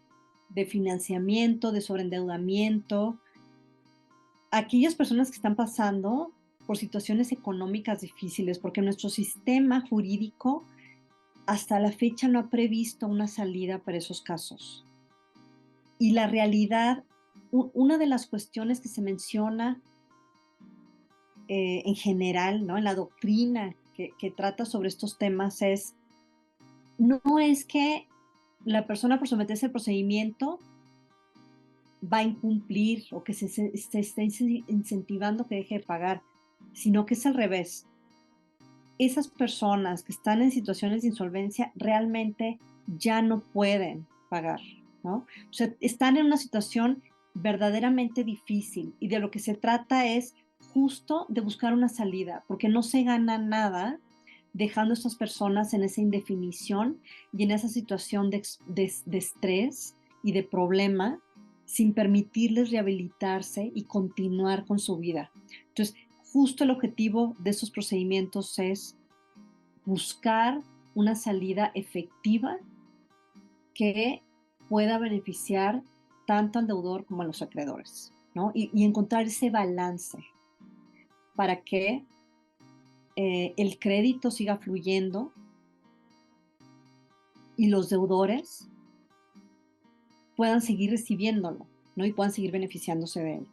de financiamiento, de sobreendeudamiento, aquellas personas que están pasando por situaciones económicas difíciles, porque nuestro sistema jurídico hasta la fecha no ha previsto una salida para esos casos. Y la realidad, una de las cuestiones que se menciona en general, ¿no? En la doctrina que trata sobre estos temas no es que la persona por someterse al procedimiento va a incumplir o que se está incentivando que deje de pagar, sino que es al revés. Esas personas que están en situaciones de insolvencia realmente ya no pueden pagar, ¿no? O sea, están en una situación verdaderamente difícil y de lo que se trata es justo de buscar una salida, porque no se gana nada dejando a estas personas en esa indefinición y en esa situación de estrés y de problema sin permitirles rehabilitarse y continuar con su vida. Entonces, justo el objetivo de esos procedimientos es buscar una salida efectiva que pueda beneficiar tanto al deudor como a los acreedores, ¿no? Y encontrar ese balance para que el crédito siga fluyendo y los deudores puedan seguir recibiéndolo, ¿no? Y puedan seguir beneficiándose de él.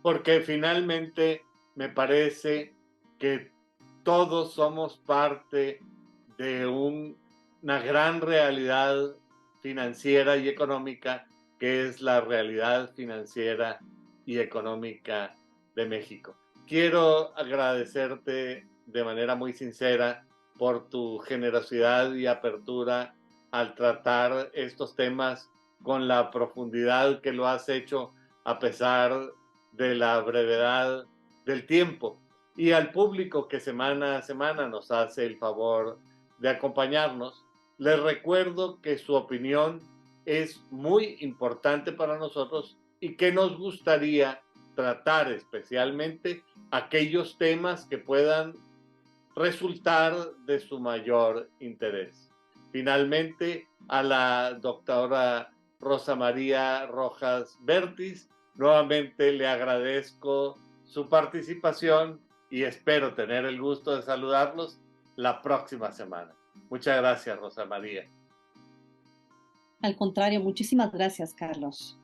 Porque finalmente me parece que todos somos parte de una gran realidad financiera y económica, que es la realidad financiera y económica de México. Quiero agradecerte de manera muy sincera por tu generosidad y apertura al tratar estos temas con la profundidad que lo has hecho, a pesar de la brevedad del tiempo, y al público que semana a semana nos hace el favor de acompañarnos. Les recuerdo que su opinión es muy importante para nosotros y que nos gustaría tratar especialmente aquellos temas que puedan resultar de su mayor interés. Finalmente, a la doctora Rosa María Rojas Bertis, nuevamente le agradezco su participación y espero tener el gusto de saludarlos la próxima semana. Muchas gracias, Rosa María. Al contrario, muchísimas gracias, Carlos.